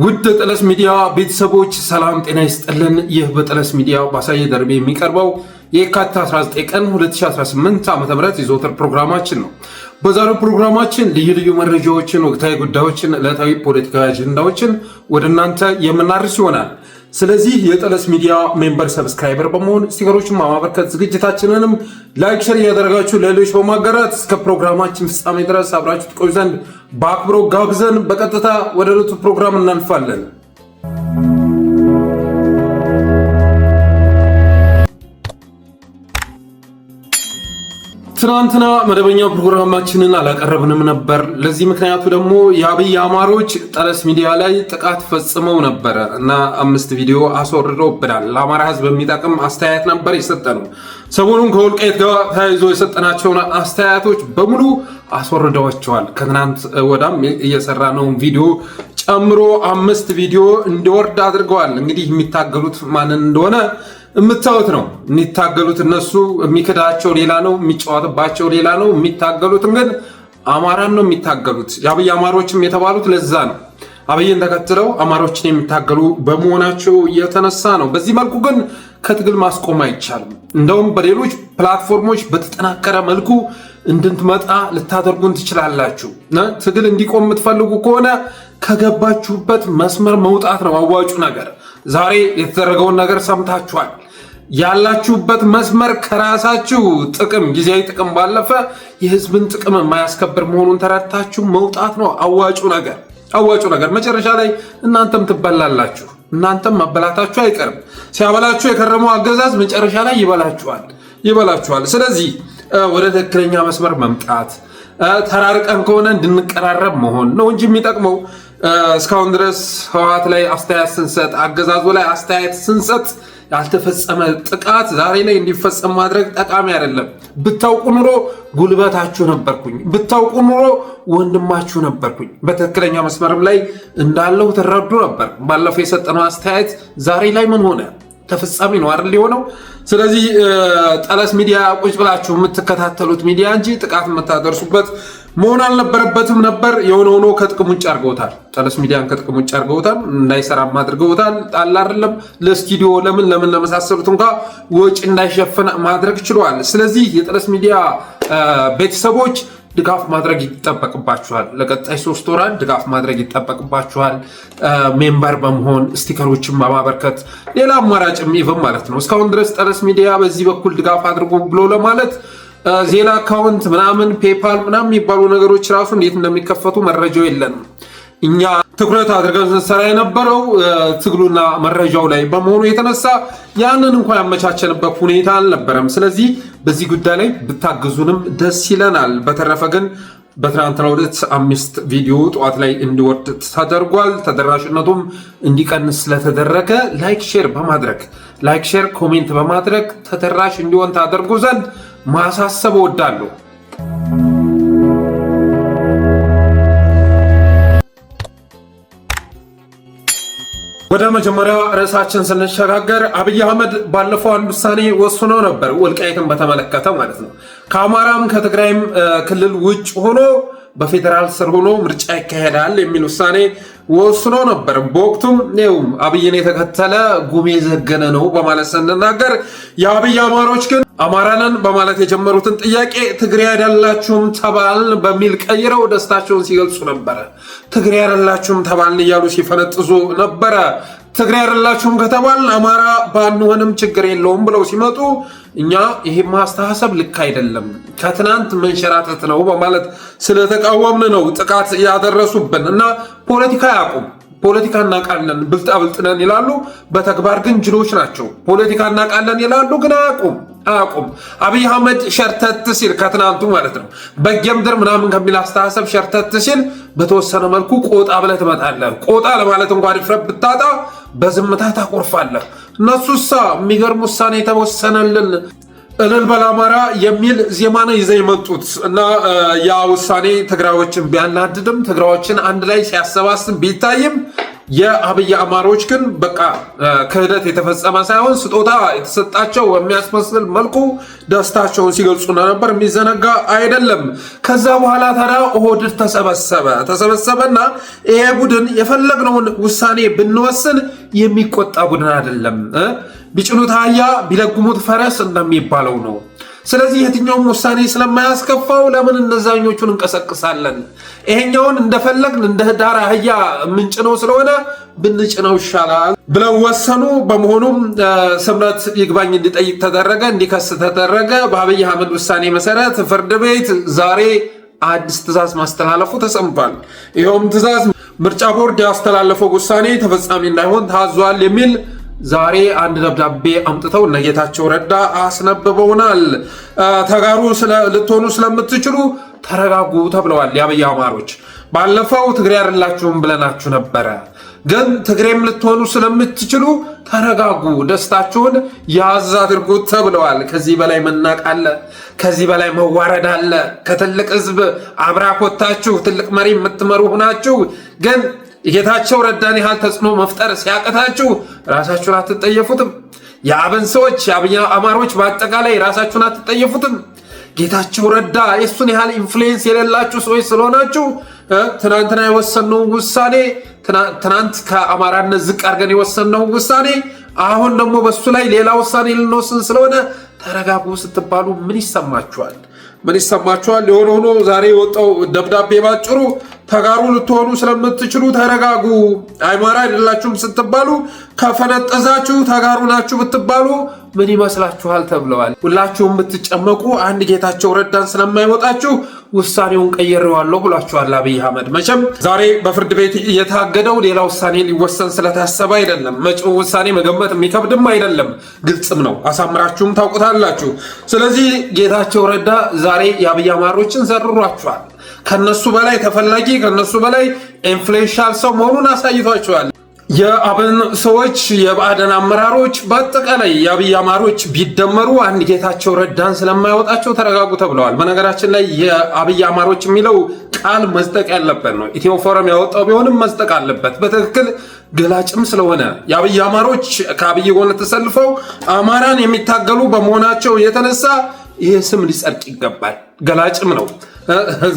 ውድ ጠለስ ሚዲያ ቤተሰቦች ሰላም ጤና ይስጥልን። ይህ በጠለስ ሚዲያ ባሳየ ደርቤ የሚቀርበው የካቲት 19 ቀን 2018 ዓ.ም የዘወትር ፕሮግራማችን ነው። በዛሬው ፕሮግራማችን ልዩ ልዩ መረጃዎችን፣ ወቅታዊ ጉዳዮችን፣ ዕለታዊ ፖለቲካዊ አጀንዳዎችን ወደ እናንተ የምናርስ ይሆናል። ስለዚህ የጠለስ ሚዲያ ሜምበር ሰብስክራይበር በመሆን ስቲከሮችን ማበርከት ዝግጅታችንንም ላይክ ሼር እያደረጋችሁ ለሌሎች በማጋራት እስከ ፕሮግራማችን ፍጻሜ ድረስ አብራችሁ ትቆዩ ዘንድ በአክብሮት ጋብዘን በቀጥታ ወደ ዕለቱ ፕሮግራም እናልፋለን። ትናንትና መደበኛ ፕሮግራማችንን አላቀረብንም ነበር። ለዚህ ምክንያቱ ደግሞ የአብይ አማሮች ጠለስ ሚዲያ ላይ ጥቃት ፈጽመው ነበረ እና 5 ቪዲዮ አስወርደውብናል። ለአማራ ሕዝብ የሚጠቅም አስተያየት ነበር የሰጠነው። ሰሞኑን ከወልቃይት ጋር ተያይዞ የሰጠናቸውን አስተያየቶች በሙሉ አስወርደዋቸዋል። ከትናንት ወዳም የሰራነውን ቪዲዮ ጨምሮ 5 ቪዲዮ እንዲወርድ አድርገዋል። እንግዲህ የሚታገሉት ማንን እንደሆነ የምታዩት ነው። የሚታገሉት እነሱ የሚክዳቸው ሌላ ነው፣ የሚጫወትባቸው ሌላ ነው። የሚታገሉት ግን አማራን ነው የሚታገሉት። የአብይ አማሮችም የተባሉት ለዛ ነው። አብይን ተከትለው አማሮችን የሚታገሉ በመሆናቸው የተነሳ ነው። በዚህ መልኩ ግን ከትግል ማስቆም አይቻልም። እንደውም በሌሎች ፕላትፎርሞች በተጠናከረ መልኩ እንድንትመጣ ልታደርጉን ትችላላችሁ። ትግል እንዲቆም የምትፈልጉ ከሆነ ከገባችሁበት መስመር መውጣት ነው አዋጩ ነገር። ዛሬ የተደረገውን ነገር ሰምታችኋል። ያላችሁበት መስመር ከራሳችሁ ጥቅም፣ ጊዜያዊ ጥቅም ባለፈ የህዝብን ጥቅም የማያስከብር መሆኑን ተረድታችሁ መውጣት ነው አዋጩ ነገር። መጨረሻ ላይ እናንተም ትበላላችሁ። እናንተም መበላታችሁ አይቀርም። ሲያበላችሁ የከረመው አገዛዝ መጨረሻ ላይ ይበላችኋል። ስለዚህ ወደ ትክክለኛ መስመር መምጣት፣ ተራርቀን ከሆነ እንድንቀራረብ መሆን ነው እንጂ የሚጠቅመው እስካሁን ድረስ ህወሓት ላይ አስተያየት ስንሰጥ፣ አገዛዙ ላይ አስተያየት ስንሰጥ ያልተፈጸመ ጥቃት ዛሬ ላይ እንዲፈጸም ማድረግ ጠቃሚ አይደለም። ብታውቁ ኑሮ ጉልበታችሁ ነበርኩኝ፣ ብታውቁ ኑሮ ወንድማችሁ ነበርኩኝ። በትክክለኛ መስመርም ላይ እንዳለው ትረዱ ነበር። ባለፈው የሰጠነው አስተያየት ዛሬ ላይ ምን ሆነ? ተፈጻሚ ነው አይደል የሆነው። ስለዚህ ጠለስ ሚዲያ ቁጭ ብላችሁ የምትከታተሉት ሚዲያ እንጂ ጥቃት የምታደርሱበት መሆን አልነበረበትም ነበር። የሆነ ሆኖ ከጥቅም ውጭ አድርገውታል። ጠለስ ሚዲያን ከጥቅም ውጭ አድርገውታል፣ እንዳይሰራም አድርገውታል። ጣል አይደለም ለስቱዲዮ ለምን ለመሳሰሉት እንኳ ወጪ እንዳይሸፍን ማድረግ ችሏል። ስለዚህ የጠለስ ሚዲያ ቤተሰቦች ድጋፍ ማድረግ ይጠበቅባችኋል። ለቀጣይ 3 ወራት ድጋፍ ማድረግ ይጠበቅባችኋል። ሜምበር በመሆን ስቲከሮችን በማበርከት ሌላ አማራጭም ኢቭን ማለት ነው። እስካሁን ድረስ ጠለስ ሚዲያ በዚህ በኩል ድጋፍ አድርጎ ብሎ ለማለት ዜና አካውንት ምናምን ፔፓል ምናምን የሚባሉ ነገሮች ራሱ እንዴት እንደሚከፈቱ መረጃው የለንም። እኛ ትኩረት አድርገን ስንሰራ የነበረው ትግሉና መረጃው ላይ በመሆኑ የተነሳ ያንን እንኳን ያመቻቸንበት ሁኔታ አልነበረም። ስለዚህ በዚህ ጉዳይ ላይ ብታግዙንም ደስ ይለናል። በተረፈ ግን በትናንትናው ዕለት 5 ቪዲዮ ጠዋት ላይ እንዲወርድ ተደርጓል። ተደራሽነቱም እንዲቀንስ ስለተደረገ ላይክ ሼር ኮሜንት በማድረግ ተደራሽ እንዲሆን ታደርጉ ዘንድ ማሳሰብ እወዳለሁ። ወደ መጀመሪያ ርዕሳችን ስንሸጋገር አብይ አህመድ ባለፈው አንድ ውሳኔ ወስኖ ነበር፣ ወልቃይትን በተመለከተ ማለት ነው። ከአማራም ከትግራይም ክልል ውጭ ሆኖ በፌዴራል ስር ሆኖ ምርጫ ይካሄዳል የሚል ውሳኔ ወስኖ ነበር። በወቅቱም አብይን የተከተለ ጉሜ ዘገነ ነው በማለት ስንናገር፣ የአብይ አማሮች ግን አማራንን በማለት የጀመሩትን ጥያቄ ትግሬ አይደላችሁም ተባልን በሚል ቀይረው ደስታቸውን ሲገልጹ ነበረ። ትግሬ አይደላችሁም ተባልን እያሉ ሲፈነጥዙ ነበረ። ትግሬ አይደላችሁም ከተባልን አማራ ባንሆንም ችግር የለውም ብለው ሲመጡ እኛ ይሄ ማስተሳሰብ ልክ አይደለም፣ ከትናንት መንሸራተት ነው በማለት ስለተቃወምን ነው ጥቃት ያደረሱብን እና ፖለቲካ ያቁም። ፖለቲካ እናውቃለን ብልጣብልጥነን ይላሉ፣ በተግባር ግን ጅሎች ናቸው። ፖለቲካ እናውቃለን ይላሉ፣ ግን አያቁም። አብይ አህመድ ሸርተት ሲል ከትናንቱ ማለት ነው በጌምድር ምናምን ከሚል አስተሳሰብ ሸርተት ሲል በተወሰነ መልኩ ቆጣ ብለህ ትመጣለህ። ቆጣ ለማለት እንኳን ድፍረት ብታጣ በዝምታ ታቆርፋለህ። እነሱሳ የሚገርም ውሳኔ የተወሰነልን እልል በል አማራ የሚል ዜማ ነው ይዘው የመጡት እና ያ ውሳኔ ትግራዮችን ቢያናድድም ትግራዮችን አንድ ላይ ሲያሰባስብ ቢታይም የአብይ አማሮች ግን በቃ ክህደት የተፈጸመ ሳይሆን ስጦታ የተሰጣቸው የሚያስመስል መልኩ ደስታቸውን ሲገልጹ ነበር። የሚዘነጋ አይደለም። ከዛ በኋላ ታዲያ ኦህዴድ ተሰበሰበና ይሄ ቡድን የፈለግነውን ውሳኔ ብንወስን የሚቆጣ ቡድን አይደለም፣ ቢጭኑት አህያ ቢለጉሙት ፈረስ እንደሚባለው ነው። ስለዚህ የትኛውም ውሳኔ ስለማያስከፋው ለምን እነዛኞቹን እንቀሰቅሳለን? ይሄኛውን እንደፈለግን እንደ ዳር አህያ ምንጭነው ስለሆነ ብንጭነው ይሻላል ብለው ወሰኑ። በመሆኑም ስምረት ይግባኝ እንዲጠይቅ ተደረገ፣ እንዲከስ ተደረገ። በአብይ አህመድ ውሳኔ መሰረት ፍርድ ቤት ዛሬ አዲስ ትዕዛዝ ማስተላለፉ ተሰምቷል። ይኸውም ትዕዛዝ ምርጫ ቦርድ ያስተላለፈው ውሳኔ ተፈጻሚ እንዳይሆን ታዟል የሚል ዛሬ አንድ ደብዳቤ አምጥተው እነ ጌታቸው ረዳ አስነብበውናል። ተጋሩ ልትሆኑ ስለምትችሉ ተረጋጉ ተብለዋል። የአብይ አማሮች ባለፈው ትግሬ አይደላችሁም ብለናችሁ ነበረ፣ ግን ትግሬም ልትሆኑ ስለምትችሉ ተረጋጉ፣ ደስታችሁን ያዝ አድርጉት ተብለዋል። ከዚህ በላይ መናቅ አለ? ከዚህ በላይ መዋረድ አለ? ከትልቅ ህዝብ አብራክ ወጥታችሁ ትልቅ መሪ የምትመሩ ሆናችሁ ግን የጌታቸው ረዳን ያህል ተጽዕኖ መፍጠር ሲያቀታችሁ ራሳችሁን አትጠየፉትም? የአብን ሰዎች የአብይ አማሮች በአጠቃላይ ራሳችሁን አትጠየፉትም? ጌታቸው ረዳ የሱን ያህል ኢንፍሉዌንስ የሌላችሁ ሰዎች ስለሆናችሁ ትናንትና የወሰነው ውሳኔ ትናንት ከአማራነት ዝቅ አድርገን የወሰነው ውሳኔ አሁን ደግሞ በሱ ላይ ሌላ ውሳኔ ልንወስን ስለሆነ ተረጋጉ ስትባሉ ምን ይሰማችኋል? ምን ይሰማችኋል? የሆነ ሆኖ ዛሬ የወጣው ደብዳቤ ባጭሩ ተጋሩ ልትሆኑ ስለምትችሉ ተረጋጉ፣ አማራ አይደላችሁም ስትባሉ ከፈነጠዛችሁ ተጋሩ ናችሁ ብትባሉ ምን ይመስላችኋል ተብለዋል። ሁላችሁም ብትጨመቁ አንድ ጌታቸው ረዳን ስለማይወጣችሁ ውሳኔውን ቀይሬዋለሁ ብሏችኋል አብይ አህመድ። መቼም ዛሬ በፍርድ ቤት የታገደው ሌላ ውሳኔ ሊወሰን ስለታሰበ አይደለም። መጪው ውሳኔ መገመት የሚከብድም አይደለም፣ ግልጽም ነው። አሳምራችሁም ታውቁታላችሁ። ስለዚህ ጌታቸው ረዳ ዛሬ የአብይ አማሮችን ዘርሯቸዋል። ከነሱ በላይ ተፈላጊ፣ ከነሱ በላይ ኢንፍሉዌንሻል ሰው መሆኑን አሳይቷቸዋል። የአብን ሰዎች የብአዴን አመራሮች በአጠቃላይ የአብይ አማሮች ቢደመሩ አንድ ጌታቸው ረዳን ስለማይወጣቸው ተረጋጉ ተብለዋል። በነገራችን ላይ የአብይ አማሮች የሚለው ቃል መጽደቅ ያለበት ነው። ኢትዮ ፎረም ያወጣው ቢሆንም መጽደቅ አለበት በትክክል ገላጭም ስለሆነ የአብይ አማሮች ከአብይ ጎን ተሰልፈው አማራን የሚታገሉ በመሆናቸው የተነሳ ይህ ስም ሊጸድቅ ይገባል። ገላጭም ነው።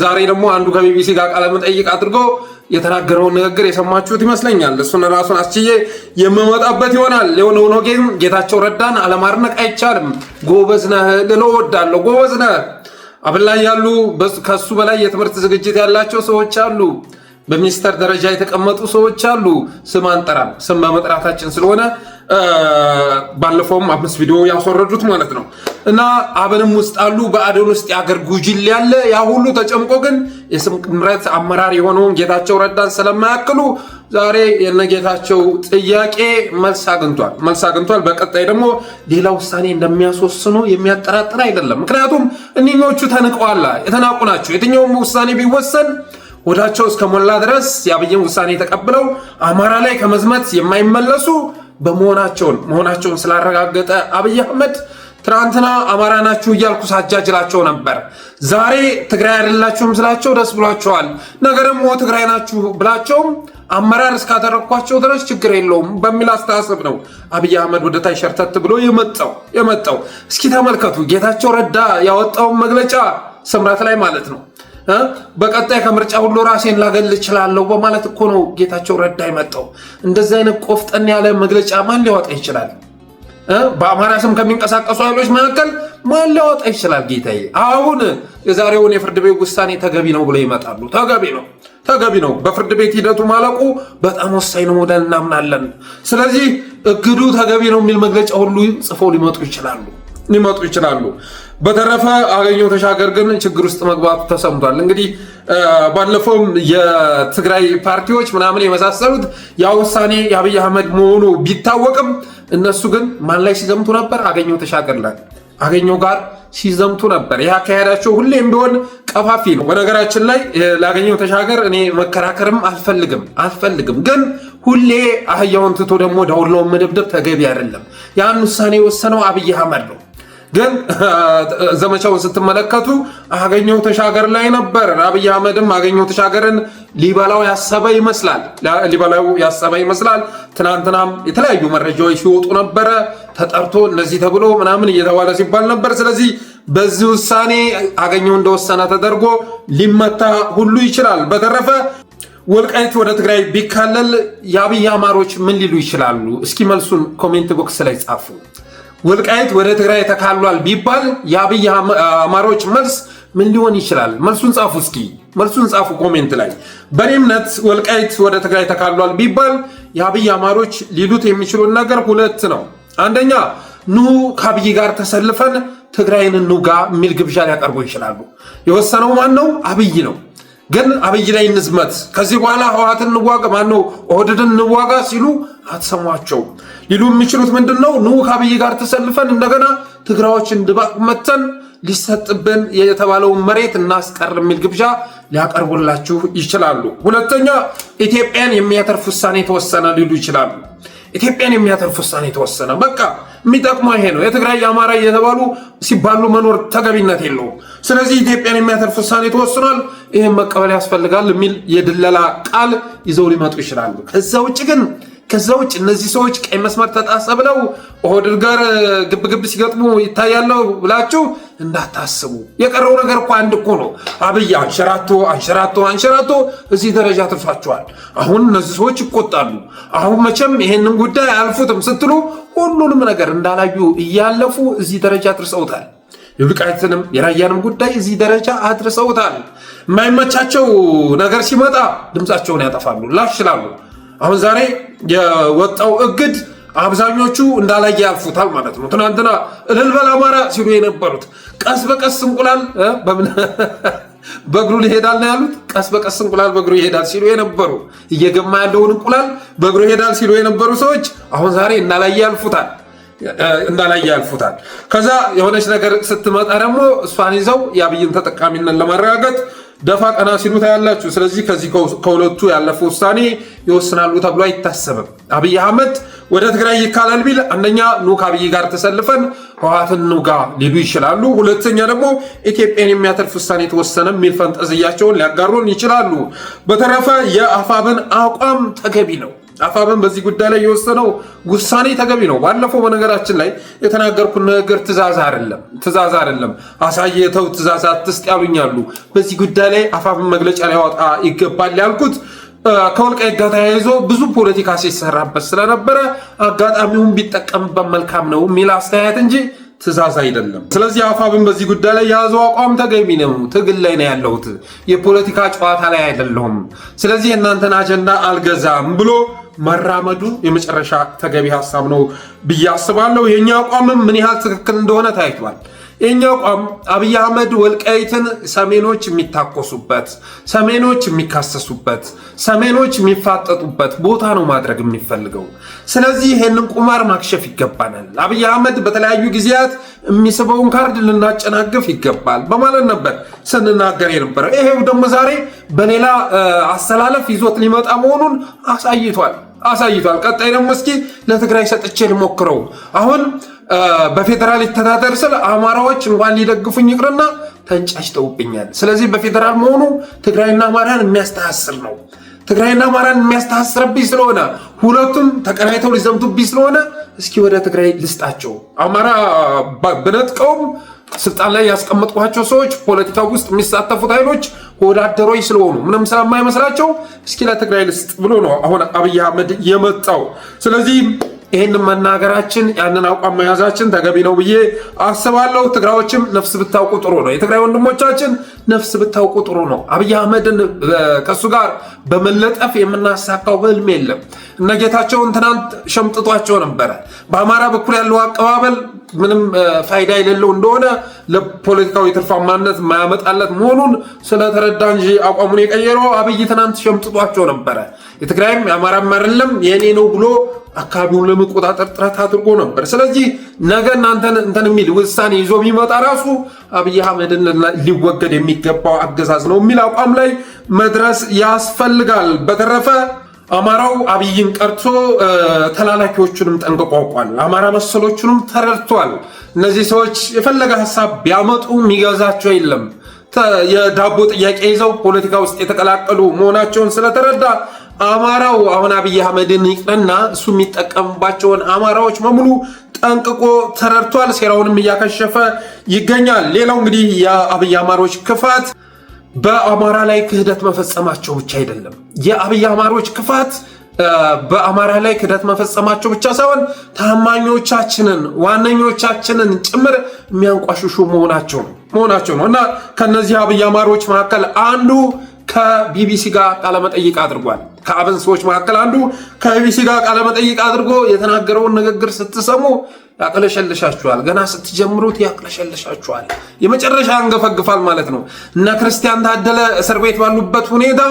ዛሬ ደግሞ አንዱ ከቢቢሲ ጋር ቃለ መጠይቅ አድርጎ የተናገረውን ንግግር የሰማችሁት ይመስለኛል። እሱን ራሱን አስችዬ የምመጣበት ይሆናል። የሆነ ሆኖ ግን ጌታቸው ረዳን አለማድነቅ አይቻልም። ጎበዝ ነህ ልለው እወዳለሁ። ጎበዝ ነህ። አብን ላይ ያሉ ከሱ በላይ የትምህርት ዝግጅት ያላቸው ሰዎች አሉ። በሚኒስተር ደረጃ የተቀመጡ ሰዎች አሉ። ስም አንጠራም፣ ስም በመጥራታችን ስለሆነ ባለፈውም 5 ቪዲዮ ያስወረዱት ማለት ነው። እና አብንም ውስጥ አሉ፣ በአደን ውስጥ የአገር ጉጅል ያለ ያ ሁሉ ተጨምቆ ግን የስምረት አመራር የሆነውን ጌታቸው ረዳን ስለማያክሉ ዛሬ የነጌታቸው ጥያቄ መልስ አግኝቷል። በቀጣይ ደግሞ ሌላ ውሳኔ እንደሚያስወስኑ የሚያጠራጥር አይደለም። ምክንያቱም እኒኞቹ ተንቀዋል፣ የተናቁ ናቸው። የትኛውም ውሳኔ ቢወሰን ወዳቸው እስከ ሞላ ድረስ የአብይን ውሳኔ ተቀብለው አማራ ላይ ከመዝመት የማይመለሱ መሆናቸውን ስላረጋገጠ አብይ አህመድ ትናንትና አማራ ናችሁ እያልኩ ሳጃጅላቸው ነበር። ዛሬ ትግራይ አይደላችሁም ስላቸው ደስ ብሏቸዋል። ነገ ደግሞ ትግራይ ናችሁ ብላቸውም አመራር እስካደረኳቸው ድረስ ችግር የለውም በሚል አስተሳሰብ ነው አብይ አህመድ ወደ ታይ ሸርተት ብሎ የመጣው። እስኪ ተመልከቱ ጌታቸው ረዳ ያወጣውን መግለጫ ስምረት ላይ ማለት ነው። በቀጣይ ከምርጫ ሁሉ ራሴን ላገል እችላለሁ በማለት እኮ ነው ጌታቸው ረዳ የመጣው። እንደዚህ አይነት ቆፍጠን ያለ መግለጫ ማን ሊያወጣ ይችላል? በአማራ ስም ከሚንቀሳቀሱ ኃይሎች መካከል ማን ሊያወጣ ይችላል? ጌታዬ አሁን የዛሬውን የፍርድ ቤት ውሳኔ ተገቢ ነው ብለው ይመጣሉ። ተገቢ ነው። በፍርድ ቤት ሂደቱ ማለቁ በጣም ወሳኝ ነው ብለን እናምናለን። ስለዚህ እግዱ ተገቢ ነው የሚል መግለጫ ሁሉ ጽፈው ሊመጡ ይችላሉ። በተረፈ አገኘሁ ተሻገር ግን ችግር ውስጥ መግባቱ ተሰምቷል። እንግዲህ ባለፈውም የትግራይ ፓርቲዎች ምናምን የመሳሰሉት ያ ውሳኔ የአብይ አህመድ መሆኑ ቢታወቅም እነሱ ግን ማን ላይ ሲዘምቱ ነበር? አገኘሁ ተሻገር ላይ አገኘሁ ጋር ሲዘምቱ ነበር። ይህ አካሄዳቸው ሁሌም ቢሆን ቀፋፊ ነው። በነገራችን ላይ ላገኘሁ ተሻገር እኔ መከራከርም አልፈልግም። ግን ሁሌ አህያውን ትቶ ደግሞ ዳውላውን መደብደብ ተገቢ አይደለም። ያን ውሳኔ የወሰነው አብይ አህመድ ነው። ግን ዘመቻውን ስትመለከቱ አገኘሁ ተሻገር ላይ ነበር። አብይ አህመድም አገኘሁ ተሻገርን ሊበላው ያሰበ ይመስላል። ትናንትናም የተለያዩ መረጃዎች ሲወጡ ነበረ። ተጠርቶ እነዚህ ተብሎ ምናምን እየተባለ ሲባል ነበር። ስለዚህ በዚህ ውሳኔ አገኘሁ እንደወሰነ ተደርጎ ሊመታ ሁሉ ይችላል። በተረፈ ወልቃይት ወደ ትግራይ ቢካለል የአብይ አማሮች ምን ሊሉ ይችላሉ? እስኪ መልሱን ኮሜንት ቦክስ ላይ ጻፉ። ወልቃይት ወደ ትግራይ ተካሏል ቢባል የአብይ አማሮች መልስ ምን ሊሆን ይችላል? መልሱን ጻፉ። እስኪ መልሱን ጻፉ ኮሜንት ላይ። በእኔ እምነት ወልቃይት ወደ ትግራይ ተካሏል ቢባል የአብይ አማሮች ሊሉት የሚችሉን ነገር ሁለት ነው። አንደኛ ኑ ከአብይ ጋር ተሰልፈን ትግራይን እንውጋ የሚል ግብዣ ሊያቀርቡ ይችላሉ። የወሰነው ማን ነው? አብይ ነው። ግን አብይ ላይ እንዝመት፣ ከዚህ በኋላ ህወሓትን እንዋጋ፣ ማነው ኦህዴድን እንዋጋ ሲሉ አትሰሟቸው። ሊሉ የሚችሉት ምንድን ነው? ኑ ከአብይ ጋር ተሰልፈን እንደገና ትግራዮችን ድባቅ መተን ሊሰጥብን የተባለውን መሬት እናስቀር የሚል ግብዣ ሊያቀርቡላችሁ ይችላሉ። ሁለተኛ ኢትዮጵያን የሚያተርፍ ውሳኔ ተወሰነ ሊሉ ይችላሉ። ኢትዮጵያን የሚያተርፍ ውሳኔ ተወሰነ፣ በቃ የሚጠቅመው ይሄ ነው። የትግራይ የአማራ እየተባሉ ሲባሉ መኖር ተገቢነት የለውም። ስለዚህ ኢትዮጵያን የሚያተርፍ ውሳኔ ተወስኗል፣ ይህን መቀበል ያስፈልጋል የሚል የድለላ ቃል ይዘው ሊመጡ ይችላሉ። ከዛ ውጭ እነዚህ ሰዎች ቀይ መስመር ተጣሰ ብለው ኦህዴድ ጋር ግብግብ ሲገጥሙ ይታያለው ብላችሁ እንዳታስቡ። የቀረው ነገር እኮ አንድ እኮ ነው። አብይ አንሸራቶ እዚህ ደረጃ ትርፋቸዋል። አሁን እነዚህ ሰዎች ይቆጣሉ። አሁን መቼም ይሄንን ጉዳይ አያልፉትም ስትሉ ሁሉንም ነገር እንዳላዩ እያለፉ እዚህ ደረጃ አድርሰውታል። የወልቃይትንም የራያንም ጉዳይ እዚህ ደረጃ አድርሰውታል። የማይመቻቸው ነገር ሲመጣ ድምፃቸውን ያጠፋሉ፣ ላሽላሉ። አሁን ዛሬ የወጣው እግድ አብዛኞቹ እንዳላየ ያልፉታል ማለት ነው። ትናንትና እልል በል አማራ ሲሉ የነበሩት ቀስ በቀስ እንቁላል በእግሩ ይሄዳል ነው ያሉት። ቀስ በቀስ እንቁላል በእግሩ ይሄዳል ሲሉ የነበሩ እየገማ ያለውን እንቁላል በእግሩ ይሄዳል ሲሉ የነበሩ ሰዎች አሁን ዛሬ እንዳላየ ያልፉታል። ከዛ የሆነች ነገር ስትመጣ ደግሞ እሷን ይዘው የአብይን ተጠቃሚነት ለማረጋገጥ ደፋ ቀና ሲሉ ታያላችሁ። ስለዚህ ከዚህ ከሁለቱ ያለፈ ውሳኔ ይወስናሉ ተብሎ አይታሰብም። አብይ አህመድ ወደ ትግራይ ይካላል ቢል አንደኛ ኑ ከአብይ ጋር ተሰልፈን ህወሓትን እንውጋ ሊሉ ይችላሉ። ሁለተኛ ደግሞ ኢትዮጵያን የሚያተርፍ ውሳኔ ተወሰነ የሚል ፈንጠዝያቸውን ሊያጋሩን ይችላሉ። በተረፈ የአፋብን አቋም ተገቢ ነው። አፋብን በዚህ ጉዳይ ላይ የወሰነው ውሳኔ ተገቢ ነው። ባለፈው በነገራችን ላይ የተናገርኩት ነገር ትእዛዝ አይደለም። አሳየተው ትእዛዝ አትስጥ ያሉኛሉ። በዚህ ጉዳይ ላይ አፋብን መግለጫ ሊያወጣ ይገባል ያልኩት ከወልቃይት ጋር ተያይዞ ብዙ ፖለቲካ ሲሰራበት ስለነበረ አጋጣሚውን ቢጠቀምበት መልካም ነው የሚል አስተያየት እንጂ ትእዛዝ አይደለም። ስለዚህ አፋብን በዚህ ጉዳይ ላይ የያዘው አቋም ተገቢ ነው። ትግል ላይ ነው ያለሁት፣ የፖለቲካ ጨዋታ ላይ አይደለሁም። ስለዚህ የእናንተን አጀንዳ አልገዛም ብሎ መራመዱ የመጨረሻ ተገቢ ሀሳብ ነው ብዬ አስባለሁ። የኛ አቋምም ምን ያህል ትክክል እንደሆነ ታይቷል። የኛ አቋም አብይ አህመድ ወልቃይትን ሰሜኖች የሚታኮሱበት፣ ሰሜኖች የሚካሰሱበት፣ ሰሜኖች የሚፋጠጡበት ቦታ ነው ማድረግ የሚፈልገው። ስለዚህ ይሄንን ቁማር ማክሸፍ ይገባናል። አብይ አህመድ በተለያዩ ጊዜያት የሚስበውን ካርድ ልናጨናግፍ ይገባል በማለት ነበር ስንናገር የነበረው። ይሄው ደግሞ ዛሬ በሌላ አሰላለፍ ይዞት ሊመጣ መሆኑን አሳይቷል። ቀጣይ ደግሞ እስኪ ለትግራይ ሰጥቼ ልሞክረው። አሁን በፌዴራል ይተዳደር ስለ አማራዎች እንኳን ሊደግፉኝ ይቅርና ተንጫጭተውብኛል። ስለዚህ በፌዴራል መሆኑ ትግራይና አማራን የሚያስተሳስር ነው። ትግራይና አማራን የሚያስተሳስርብኝ ስለሆነ ሁለቱም ተቀናይተው ሊዘምቱብኝ ስለሆነ እስኪ ወደ ትግራይ ልስጣቸው። አማራ ብነጥቀውም ስልጣን ላይ ያስቀመጥኳቸው ሰዎች ፖለቲካው ውስጥ የሚሳተፉት ኃይሎች ወዳደሮች ስለሆኑ ምንም ስለማይመስላቸው እስኪ ለትግራይ ልስጥ ብሎ ነው አሁን አብይ አህመድ የመጣው። ስለዚህ ይህንን መናገራችን ያንን አቋም መያዛችን ተገቢ ነው ብዬ አስባለሁ። ትግራዮችም ነፍስ ብታውቁ ጥሩ ነው። የትግራይ ወንድሞቻችን ነፍስ ብታውቁ ጥሩ ነው። አብይ አህመድን ከሱ ጋር በመለጠፍ የምናሳካው ህልም የለም። እነ ጌታቸውን ትናንት ሸምጥጧቸው ነበረ። በአማራ በኩል ያለው አቀባበል ምንም ፋይዳ የሌለው እንደሆነ ለፖለቲካዊ ትርፋማነት የማያመጣለት መሆኑን ስለተረዳ እንጂ አቋሙን የቀየረው አብይ ትናንት ሸምጥጧቸው ነበረ። የትግራይም የአማራም አይደለም የኔ ነው ብሎ አካባቢውን ለመቆጣጠር ጥረት አድርጎ ነበር። ስለዚህ ነገ እናንተን እንትን የሚል ውሳኔ ይዞ ቢመጣ ራሱ አብይ አህመድን ሊወገድ የሚገባው አገዛዝ ነው የሚል አቋም ላይ መድረስ ያስፈልጋል። በተረፈ አማራው አብይን ቀርቶ ተላላኪዎቹንም ጠንቅቆ አውቋል። አማራ መሰሎቹንም ተረድቷል። እነዚህ ሰዎች የፈለገ ሐሳብ ቢያመጡ የሚገዛቸው የለም። የዳቦ ጥያቄ ይዘው ፖለቲካ ውስጥ የተቀላቀሉ መሆናቸውን ስለተረዳ አማራው አሁን አብይ አህመድን ይቅርና እሱ የሚጠቀምባቸውን አማራዎች በሙሉ ጠንቅቆ ተረድቷል። ሴራውንም እያከሸፈ ይገኛል። ሌላው እንግዲህ የአብይ አማሮች ክፋት በአማራ ላይ ክህደት መፈጸማቸው ብቻ አይደለም። የአብይ አማሮች ክፋት በአማራ ላይ ክህደት መፈጸማቸው ብቻ ሳይሆን ታማኞቻችንን ዋነኞቻችንን ጭምር የሚያንቋሽሹ መሆናቸው ነው እና ከነዚህ አብይ አማሮች መካከል አንዱ ከቢቢሲ ጋር ቃለመጠይቅ አድርጓል። ከአብን ሰዎች መካከል አንዱ ከቢቢሲ ጋር ቃለመጠይቅ አድርጎ የተናገረውን ንግግር ስትሰሙ ያቅለሸልሻችኋል። ገና ስትጀምሩት ያቅለሸልሻችኋል። የመጨረሻ አንገፈግፋል ማለት ነው። እነ ክርስቲያን ታደለ እስር ቤት ባሉበት ሁኔታ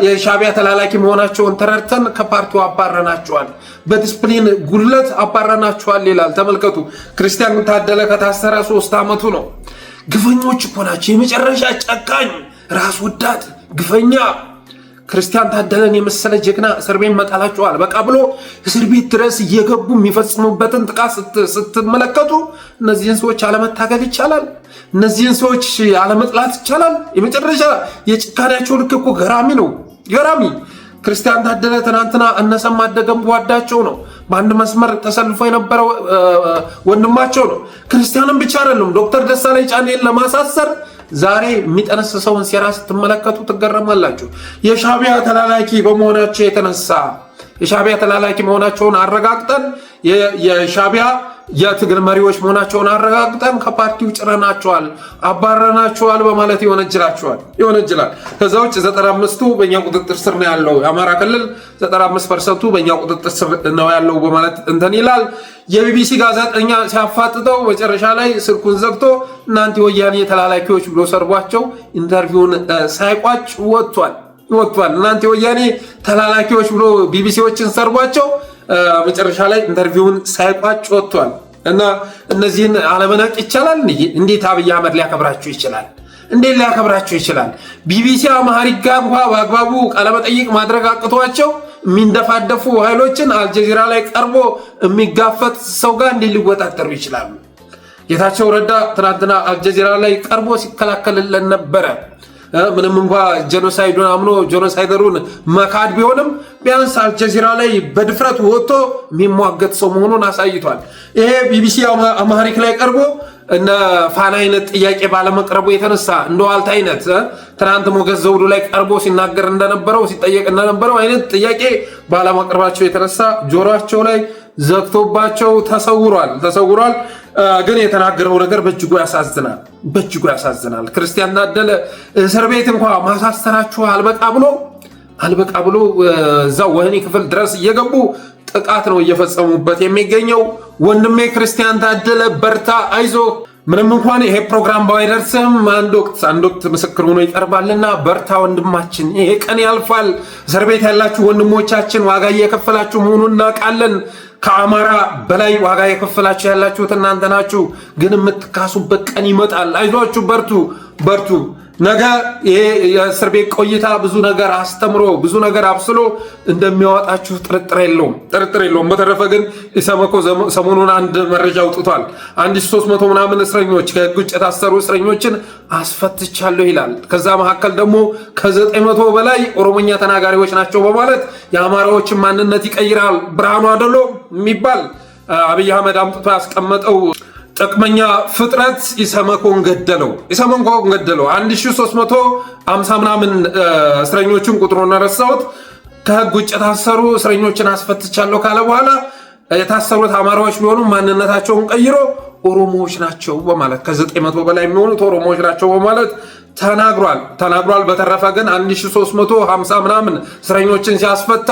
የሻዕቢያ ተላላኪ መሆናቸውን ተረድተን ከፓርቲው አባረናቸዋል፣ በዲስፕሊን ጉድለት አባረናቸዋል ይላል። ተመልከቱ። ክርስቲያን ታደለ ከታሰረ 3 ዓመቱ ነው። ግፈኞች እኮ ናቸው። የመጨረሻ ጨካኝ፣ ራስ ወዳድ፣ ግፈኛ ክርስቲያን ታደለን የመሰለ ጀግና እስር ቤት መጣላቸዋል። በቃ ብሎ እስር ቤት ድረስ እየገቡ የሚፈጽሙበትን ጥቃት ስትመለከቱ እነዚህን ሰዎች አለመታገል ይቻላል? እነዚህን ሰዎች አለመጥላት ይቻላል? የመጨረሻ የጭካኔያቸው ልክ እኮ ገራሚ ነው። ገራሚ። ክርስቲያን ታደለ ትናንትና እነሰማ አደገም ጓዳቸው ነው። በአንድ መስመር ተሰልፎ የነበረው ወንድማቸው ነው። ክርስቲያንም ብቻ አይደለም፣ ዶክተር ደሳለኝ ጫኔን ለማሳሰር ዛሬ የሚጠነስሰውን ሴራ ስትመለከቱ ትገረማላችሁ። የሻዕቢያ ተላላኪ በመሆናቸው የተነሳ የሻዕቢያ ተላላኪ መሆናቸውን አረጋግጠን የሻዕቢያ የትግል መሪዎች መሆናቸውን አረጋግጠን ከፓርቲው ጭረናቸዋል፣ አባረናቸዋል በማለት ይወነጅላል። ከዛ ውጭ 95ቱ በእኛ ቁጥጥር ስር ነው ያለው፣ የአማራ ክልል 95% በእኛ ቁጥጥር ስር ነው ያለው በማለት እንትን ይላል። የቢቢሲ ጋዜጠኛ ሲያፋጥጠው መጨረሻ ላይ ስልኩን ዘግቶ እናንተ ወያኔ ተላላኪዎች ብሎ ሰርቧቸው ኢንተርቪውን ሳይቋጭ ወጥቷል። እናንተ ወያኔ ተላላኪዎች ብሎ ቢቢሲዎችን ሰርቧቸው መጨረሻ ላይ ኢንተርቪውን ሳይቋጭ ወጥቷል። እና እነዚህን አለመናቅ ይቻላል? እንዴት አብይ አህመድ ሊያከብራቸው ይችላል? እንዴት ሊያከብራቸው ይችላል? ቢቢሲ አማርኛ ጋር እንኳን በአግባቡ ቃለመጠይቅ ማድረግ አቅቷቸው የሚንደፋደፉ ኃይሎችን አልጀዚራ ላይ ቀርቦ የሚጋፈጥ ሰው ጋር እንዴት ሊወጣጠሩ ይችላሉ? ጌታቸው ረዳ ትናንትና አልጀዚራ ላይ ቀርቦ ሲከላከልልን ነበረ። ምንም እንኳ ጄኖሳይዱን አምኖ ጄኖሳይደሩን መካድ ቢሆንም ቢያንስ አልጀዚራ ላይ በድፍረት ወጥቶ የሚሟገት ሰው መሆኑን አሳይቷል። ይሄ ቢቢሲ አማሪክ ላይ ቀርቦ እነ ፋና አይነት ጥያቄ ባለመቅረቡ የተነሳ እንደ ዋልታ አይነት ትናንት ሞገስ ዘውዱ ላይ ቀርቦ ሲናገር እንደነበረው ሲጠየቅ እንደነበረው አይነት ጥያቄ ባለመቅረባቸው የተነሳ ጆሮአቸው ላይ ዘግቶባቸው ተሰውሯል። ግን የተናገረው ነገር በእጅጉ ያሳዝናል። ክርስቲያን ታደለ እስር ቤት እንኳን ማሳሰራችሁ አልበቃ ብሎ እዛው ወህኒ ክፍል ድረስ እየገቡ ጥቃት ነው እየፈጸሙበት የሚገኘው። ወንድሜ ክርስቲያን ታደለ በርታ፣ አይዞ። ምንም እንኳን ይሄ ፕሮግራም ባይደርስም አንድ ወቅት ምስክር ሆኖ ይቀርባልና በርታ ወንድማችን፣ ይሄ ቀን ያልፋል። እስር ቤት ያላችሁ ወንድሞቻችን ዋጋ እየከፈላችሁ መሆኑን እናውቃለን። ከአማራ በላይ ዋጋ የከፈላችሁ ያላችሁት እናንተ ናችሁ። ግን የምትካሱበት ቀን ይመጣል። አይዟችሁ፣ በርቱ። ነገ ይሄ የእስር ቤት ቆይታ ብዙ ነገር አስተምሮ ብዙ ነገር አብስሎ እንደሚያወጣችሁ ጥርጥር የለውም። በተረፈ ግን ኢሰመኮ ሰሞኑን አንድ መረጃ አውጥቷል። 1300 ምናምን እስረኞች ከህግ ውጭ የታሰሩ እስረኞችን አስፈትቻለሁ ይላል። ከዛ መካከል ደግሞ ከ900 በላይ ኦሮሞኛ ተናጋሪዎች ናቸው በማለት የአማራዎችን ማንነት ይቀይራል ብርሃኑ አደሎ የሚባል አብይ አህመድ አምጥቶ ያስቀመጠው ጥቅመኛ ፍጥረት ኢሰመኮን ገደለው። 1350 ምናምን እስረኞችን ቁጥሩን ረሳሁት ከህግ ውጭ የታሰሩ እስረኞችን አስፈትቻለሁ ካለ በኋላ የታሰሩት አማራዎች ቢሆኑ ማንነታቸውን ቀይሮ ኦሮሞዎች ናቸው በማለት ከ900 በላይ የሚሆኑት ኦሮሞዎች ናቸው በማለት ተናግሯል። በተረፈ ግን 1350 ምናምን እስረኞችን ሲያስፈታ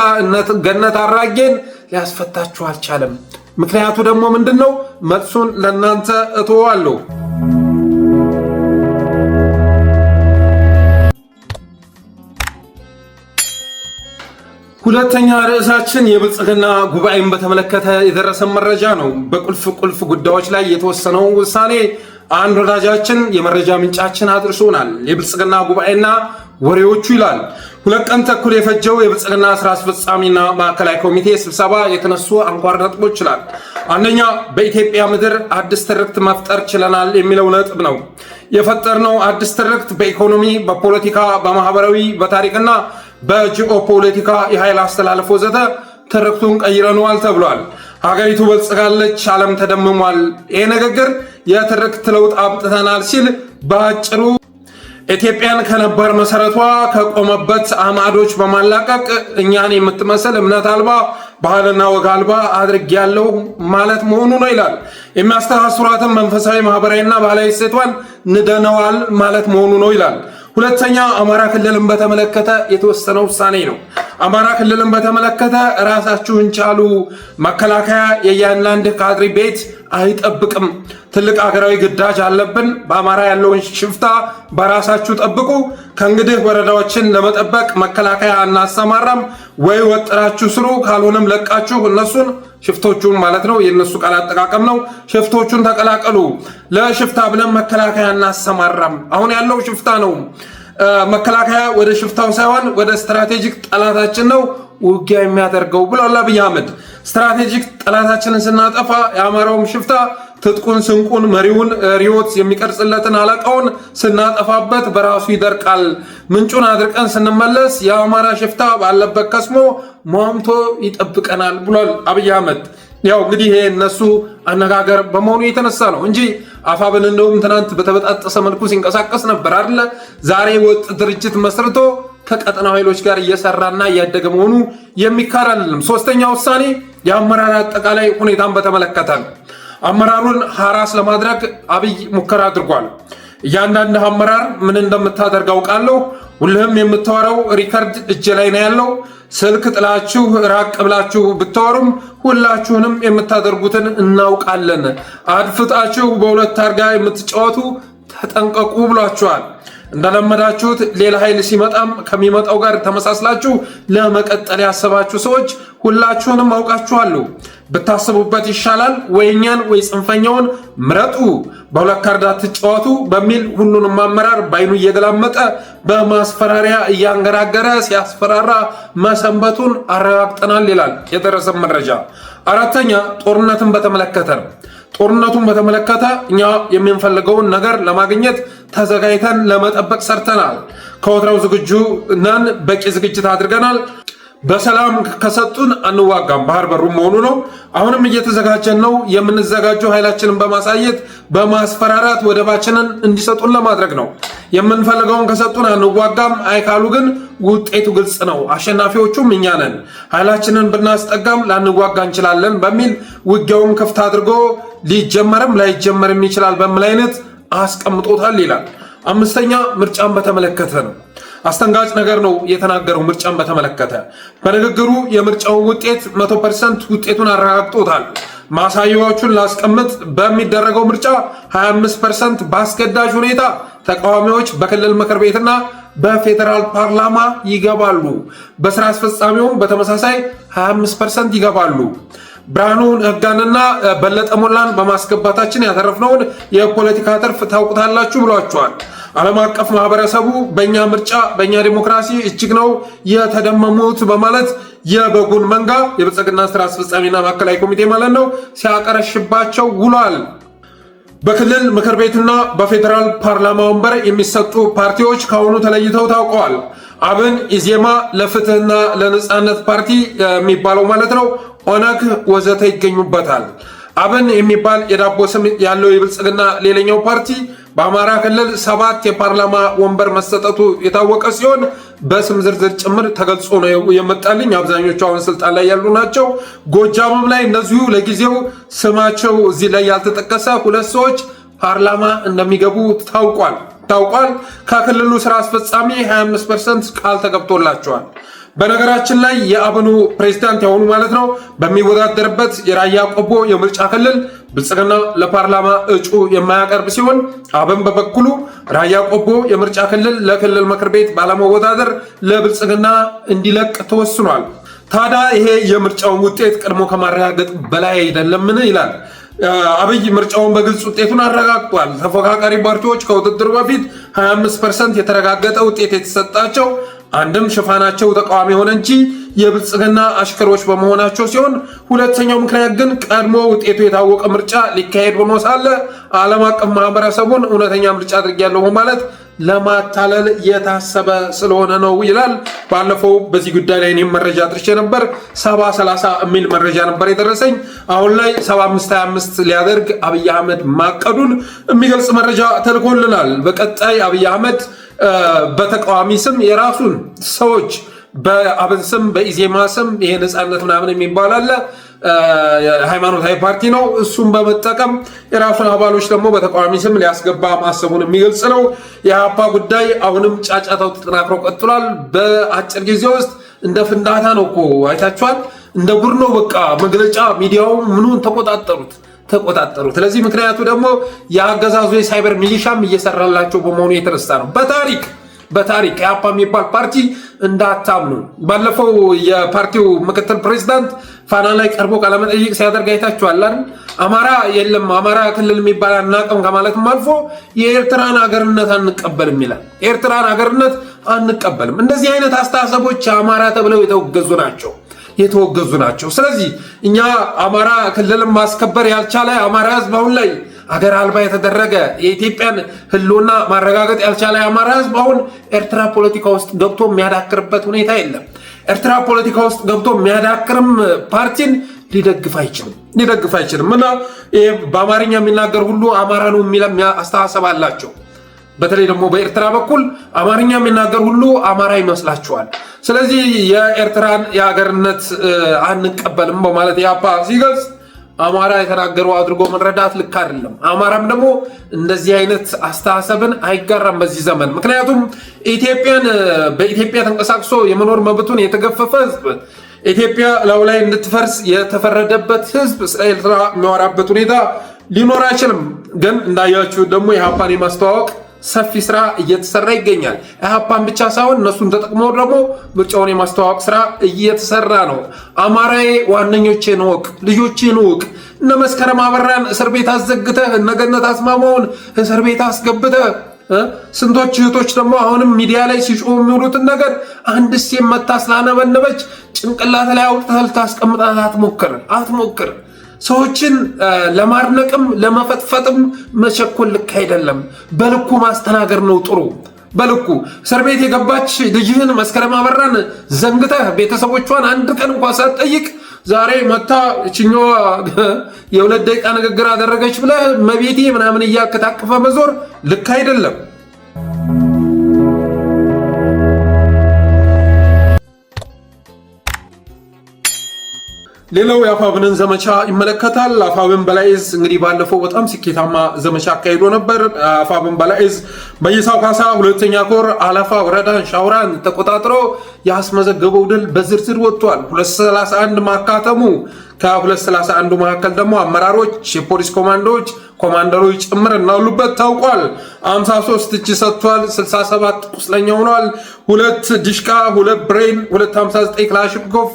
ገነት አራጌን ሊያስፈታችሁ አልቻለም። ምክንያቱ ደግሞ ምንድነው? መልሱን ለእናንተ እተዋለሁ። ሁለተኛ ርዕሳችን የብልጽግና ጉባኤን በተመለከተ የደረሰ መረጃ ነው። በቁልፍ ጉዳዮች ላይ የተወሰነው ውሳኔ አንድ ወዳጃችን የመረጃ ምንጫችን አድርሶናል። የብልጽግና ጉባኤና ወሬዎቹ ይላል። 2 ቀን ተኩል የፈጀው የብልጽግና ስራ አስፈጻሚና ማዕከላዊ ኮሚቴ ስብሰባ የተነሱ አንኳር ነጥቦች ይላል። አንደኛ፣ በኢትዮጵያ ምድር አዲስ ትርክት መፍጠር ችለናል የሚለው ነጥብ ነው። የፈጠርነው አዲስ ትርክት በኢኮኖሚ፣ በፖለቲካ፣ በማህበራዊ፣ በታሪክና በጂኦፖለቲካ የኃይል አስተላለፍ ወዘተ ትርክቱን ቀይረነዋል ተብሏል። ሀገሪቱ በልጽጋለች፣ ዓለም ተደምሟል። ይህ ንግግር የትርክት ለውጥ አምጥተናል ሲል በአጭሩ ኢትዮጵያን ከነባር መሰረቷ ከቆመበት አማዶች በማላቀቅ እኛን የምትመስል እምነት አልባ ባህልና ወግ አልባ አድርጌያለሁ ማለት መሆኑ ነው ይላል። የሚያስተሳስሯትን መንፈሳዊ ማህበራዊና ባህላዊ እሴቷን ንደነዋል ማለት መሆኑ ነው ይላል። ሁለተኛ፣ አማራ ክልልን በተመለከተ የተወሰነ ውሳኔ ነው። አማራ ክልልን በተመለከተ ራሳችሁን ቻሉ፣ መከላከያ የእያንዳንድ ካድሬ ቤት አይጠብቅም፣ ትልቅ ሀገራዊ ግዳጅ አለብን፣ በአማራ ያለውን ሽፍታ በራሳችሁ ጠብቁ፣ ከእንግዲህ ወረዳዎችን ለመጠበቅ መከላከያ እናሰማራም፣ ወይ ወጥራችሁ ስሩ፣ ካልሆነም ለቃችሁ እነሱን ሽፍቶቹን ማለት ነው፣ የነሱ ቃል አጠቃቀም ነው፣ ሽፍቶቹን ተቀላቀሉ፣ ለሽፍታ ብለን መከላከያ እናሰማራም። አሁን ያለው ሽፍታ ነው። መከላከያ ወደ ሽፍታው ሳይሆን ወደ ስትራቴጂክ ጠላታችን ነው ውጊያ የሚያደርገው ብሏል አብይ አህመድ። ስትራቴጂክ ጠላታችንን ስናጠፋ የአማራውም ሽፍታ ትጥቁን፣ ስንቁን፣ መሪውን፣ ሪዮት የሚቀርጽለትን አለቃውን ስናጠፋበት በራሱ ይደርቃል። ምንጩን አድርቀን ስንመለስ የአማራ ሽፍታ ባለበት ከስሞ ሟምቶ ይጠብቀናል ብሏል አብይ አህመድ። ያው እንግዲህ ይሄ እነሱ አነጋገር በመሆኑ የተነሳ ነው እንጂ አፋብን እንደውም ትናንት በተበጣጠሰ መልኩ ሲንቀሳቀስ ነበር አይደለ? ዛሬ ወጥ ድርጅት መስርቶ ከቀጠናው ኃይሎች ጋር እየሰራና እያደገ መሆኑ የሚካድ አይደለም። ሶስተኛ ውሳኔ የአመራር አጠቃላይ ሁኔታን በተመለከተ ነው። አመራሩን ሐራስ ለማድረግ አብይ ሙከራ አድርጓል። እያንዳንድ አመራር ምን እንደምታደርግ አውቃለሁ፣ ሁሉም የምታወራው ሪከርድ እጅ ላይ ነው ያለው፣ ስልክ ጥላችሁ ራቅ ብላችሁ ብታወሩም ሁላችሁንም የምታደርጉትን እናውቃለን፣ አድፍጣችሁ በሁለት ታርጋ የምትጫወቱ ተጠንቀቁ ብሏችኋል። እንደለመዳችሁት ሌላ ኃይል ሲመጣም ከሚመጣው ጋር ተመሳስላችሁ ለመቀጠል ያሰባችሁ ሰዎች ሁላችሁንም አውቃችኋለሁ። ብታስቡበት ይሻላል፣ ወይ እኛን ወይ ጽንፈኛውን ምረጡ፣ በሁለት ካርድ አትጫወቱ በሚል ሁሉንም አመራር ባይኑ እየገላመጠ በማስፈራሪያ እያንገራገረ ሲያስፈራራ መሰንበቱን አረጋግጠናል ይላል የደረሰ መረጃ። አራተኛ፣ ጦርነትን በተመለከተ ነው። ጦርነቱን በተመለከተ እኛ የምንፈልገውን ነገር ለማግኘት ተዘጋጅተን ለመጠበቅ ሰርተናል። ከወትሮው ዝግጁ ነን፣ በቂ ዝግጅት አድርገናል። በሰላም ከሰጡን አንዋጋም፣ ባህር በሩ መሆኑ ነው። አሁንም እየተዘጋጀን ነው። የምንዘጋጀው ኃይላችንን በማሳየት በማስፈራራት ወደባችንን እንዲሰጡን ለማድረግ ነው። የምንፈልገውን ከሰጡን አንዋጋም፣ አይካሉ ግን ውጤቱ ግልጽ ነው። አሸናፊዎቹም እኛ ነን። ኃይላችንን ብናስጠጋም ላንዋጋ እንችላለን በሚል ውጊያውን ክፍት አድርጎ ሊጀመርም ላይጀመርም ይችላል በሚል አይነት አስቀምጦታል ይላል። አምስተኛ፣ ምርጫን በተመለከተ ነው። አስተንጋጭ ነገር ነው የተናገረው። ምርጫን በተመለከተ በንግግሩ የምርጫውን ውጤት 100% ውጤቱን አረጋግጦታል። ማሳያዎቹን ላስቀምጥ። በሚደረገው ምርጫ 25% በአስገዳጅ ሁኔታ ተቃዋሚዎች በክልል ምክር ቤትና በፌዴራል ፓርላማ ይገባሉ። በስራ አስፈጻሚውም በተመሳሳይ 25% ይገባሉ። ብርሃኑ ነጋንና በለጠ ሞላን በማስገባታችን ያተረፍነውን የፖለቲካ ትርፍ ታውቁታላችሁ ብሏቸዋል። ዓለም አቀፍ ማህበረሰቡ በእኛ ምርጫ በእኛ ዲሞክራሲ እጅግ ነው የተደመሙት በማለት የበጉን መንጋ የብልጽግና ስራ አስፈጻሚና ማዕከላዊ ኮሚቴ ማለት ነው ሲያቀረሽባቸው ውሏል። በክልል ምክር ቤትና በፌዴራል ፓርላማ ወንበር የሚሰጡ ፓርቲዎች ከአሁኑ ተለይተው ታውቀዋል። አብን፣ ኢዜማ፣ ለፍትህና ለነጻነት ፓርቲ የሚባለው ማለት ነው፣ ኦነግ ወዘተ ይገኙበታል። አብን የሚባል የዳቦ ስም ያለው የብልጽግና ሌላኛው ፓርቲ በአማራ ክልል 7 የፓርላማ ወንበር መሰጠቱ የታወቀ ሲሆን በስም ዝርዝር ጭምር ተገልጾ ነው የመጣልኝ። አብዛኞቹ አሁን ስልጣን ላይ ያሉ ናቸው። ጎጃምም ላይ እነዚሁ ለጊዜው ስማቸው እዚህ ላይ ያልተጠቀሰ 2 ሰዎች ፓርላማ እንደሚገቡ ታውቋል። ከክልሉ ስራ አስፈጻሚ 25% ቃል ተገብቶላቸዋል። በነገራችን ላይ የአብኑ ፕሬዝዳንት የሆኑ ማለት ነው በሚወዳደርበት የራያ ቆቦ የምርጫ ክልል ብልጽግና ለፓርላማ እጩ የማያቀርብ ሲሆን አብን በበኩሉ ራያ ቆቦ የምርጫ ክልል ለክልል ምክር ቤት ባለመወዳደር ለብልጽግና እንዲለቅ ተወስኗል። ታዲያ ይሄ የምርጫውን ውጤት ቀድሞ ከማረጋገጥ በላይ አይደለምን ይላል። አብይ ምርጫውን በግልጽ ውጤቱን አረጋግጧል። ተፎካካሪ ፓርቲዎች ከውድድሩ በፊት 25% የተረጋገጠ ውጤት የተሰጣቸው አንድም ሽፋናቸው ተቃዋሚ ሆነ እንጂ የብልጽግና አሽከሮች በመሆናቸው ሲሆን፣ ሁለተኛው ምክንያት ግን ቀድሞ ውጤቱ የታወቀ ምርጫ ሊካሄድ ሆኖ ሳለ ዓለም አቀፍ ማህበረሰቡን እውነተኛ ምርጫ አድርጌያለሁ በማለት ለማታለል የታሰበ ስለሆነ ነው ይላል። ባለፈው በዚህ ጉዳይ ላይ እኔም መረጃ አድርሼ ነበር። 70-30 የሚል መረጃ ነበር የደረሰኝ። አሁን ላይ 75-25 ሊያደርግ አብይ አህመድ ማቀዱን የሚገልጽ መረጃ ተልኮልናል። በቀጣይ አብይ አህመድ በተቃዋሚ ስም የራሱን ሰዎች በአብን ስም በኢዜማ ስም ይሄ ነፃነት ምናምን የሚባል አለ፣ ሃይማኖታዊ ፓርቲ ነው። እሱም በመጠቀም የራሱን አባሎች ደግሞ በተቃዋሚ ስም ሊያስገባ ማሰቡን የሚገልጽ ነው። የኢህአፓ ጉዳይ አሁንም ጫጫታው ተጠናክሮ ቀጥሏል። በአጭር ጊዜ ውስጥ እንደ ፍንዳታ ነው እኮ አይታችኋል። እንደ ጉድ ነው በቃ መግለጫ ሚዲያው ምኑን ተቆጣጠሩት። ስለዚህ ምክንያቱ ደግሞ የአገዛዙ የሳይበር ሚሊሻም እየሰራላቸው በመሆኑ የተነሳ ነው። በታሪክ ኢህአፓ የሚባል ፓርቲ እንዳታምኑ። ባለፈው የፓርቲው ምክትል ፕሬዚዳንት ፋና ላይ ቀርቦ ቃለመጠይቅ ሲያደርግ አይታችኋል። አማራ የለም አማራ ክልል የሚባል አናውቅም ከማለትም አልፎ የኤርትራን ሀገርነት አንቀበልም ይላል። የኤርትራን ሀገርነት አንቀበልም። እንደዚህ አይነት አስተሳሰቦች አማራ ተብለው የተወገዙ ናቸው። ስለዚህ እኛ አማራ ክልልን ማስከበር ያልቻለ አማራ ህዝብ አሁን ላይ አገር አልባ የተደረገ የኢትዮጵያን ህልውና ማረጋገጥ ያልቻለ የአማራ ህዝብ አሁን ኤርትራ ፖለቲካ ውስጥ ገብቶ የሚያዳክርበት ሁኔታ የለም። ኤርትራ ፖለቲካ ውስጥ ገብቶ የሚያዳክርም ፓርቲን ሊደግፍ አይችልም እና በአማርኛ የሚናገር ሁሉ አማራ ነው የሚል አስተሳሰብ አላቸው። በተለይ ደግሞ በኤርትራ በኩል አማርኛ የሚናገር ሁሉ አማራ ይመስላቸዋል። ስለዚህ የኤርትራን የሀገርነት አንቀበልም በማለት ኢህአፓ ሲገልጽ አማራ የተናገረው አድርጎ መረዳት ልክ አይደለም። አማራም ደግሞ እንደዚህ አይነት አስተሳሰብን አይጋራም በዚህ ዘመን። ምክንያቱም በኢትዮጵያ ተንቀሳቅሶ የመኖር መብቱን የተገፈፈ ህዝብ፣ ኢትዮጵያ ላዩ ላይ እንድትፈርስ የተፈረደበት ህዝብ ስለ ኤርትራ የሚያወራበት ሁኔታ ሊኖር አይችልም። ግን እንዳያችሁ ደግሞ የኢህአፓን የማስተዋወቅ ሰፊ ስራ እየተሰራ ይገኛል። ኢህአፓን ብቻ ሳይሆን እነሱን ተጠቅመው ደግሞ ምርጫውን የማስተዋወቅ ስራ እየተሰራ ነው። አማራዬ ዋነኞቼን ወቅ፣ ልጆቼን ወቅ። እነ መስከረም አበራን እስር ቤት አዘግተህ እነ ገነት አስማማውን እስር ቤት አስገብተህ ስንቶች እህቶች ደግሞ አሁንም ሚዲያ ላይ ሲጮሁ የሚውሉትን ነገር አንድስ የመታ ስላነበነበች ጭንቅላት ላይ አውጥተህ ልታስቀምጣት አትሞክር። ሰዎችን ለማድነቅም ለመፈጥፈጥም መቸኮል ልክ አይደለም። በልኩ ማስተናገር ነው ጥሩ። በልኩ እስር ቤት የገባች ልጅህን መስከረም አበራን ዘንግተህ ቤተሰቦቿን አንድ ቀን እንኳን ሳትጠይቅ ዛሬ መታ እችኛዋ የ2 ደቂቃ ንግግር አደረገች ብለህ መቤቴ ምናምን እያከታቀፈ መዞር ልክ አይደለም። ሌላው የአፋብንን ዘመቻ ይመለከታል። አፋብን በላይዝ እንግዲህ ባለፈው በጣም ስኬታማ ዘመቻ አካሂዶ ነበር። አፋብን በላይዝ በይሳው ካሳ 2ኛ ኮር አለፋ ወረዳን ሻውራን ተቆጣጥሮ ያስመዘገበው ድል በዝርዝር ወጥቷል። 231 ማካተሙ ከ231 መካከል ደግሞ አመራሮች፣ የፖሊስ ኮማንደሮች ጭምር እናሉበት ታውቋል። 53 እጅ ሰጥቷል። 67 ቁስለኛ ሆኗል። 2 ዲሽቃ፣ 2 ብሬን፣ 259 ክላሽንኮቭ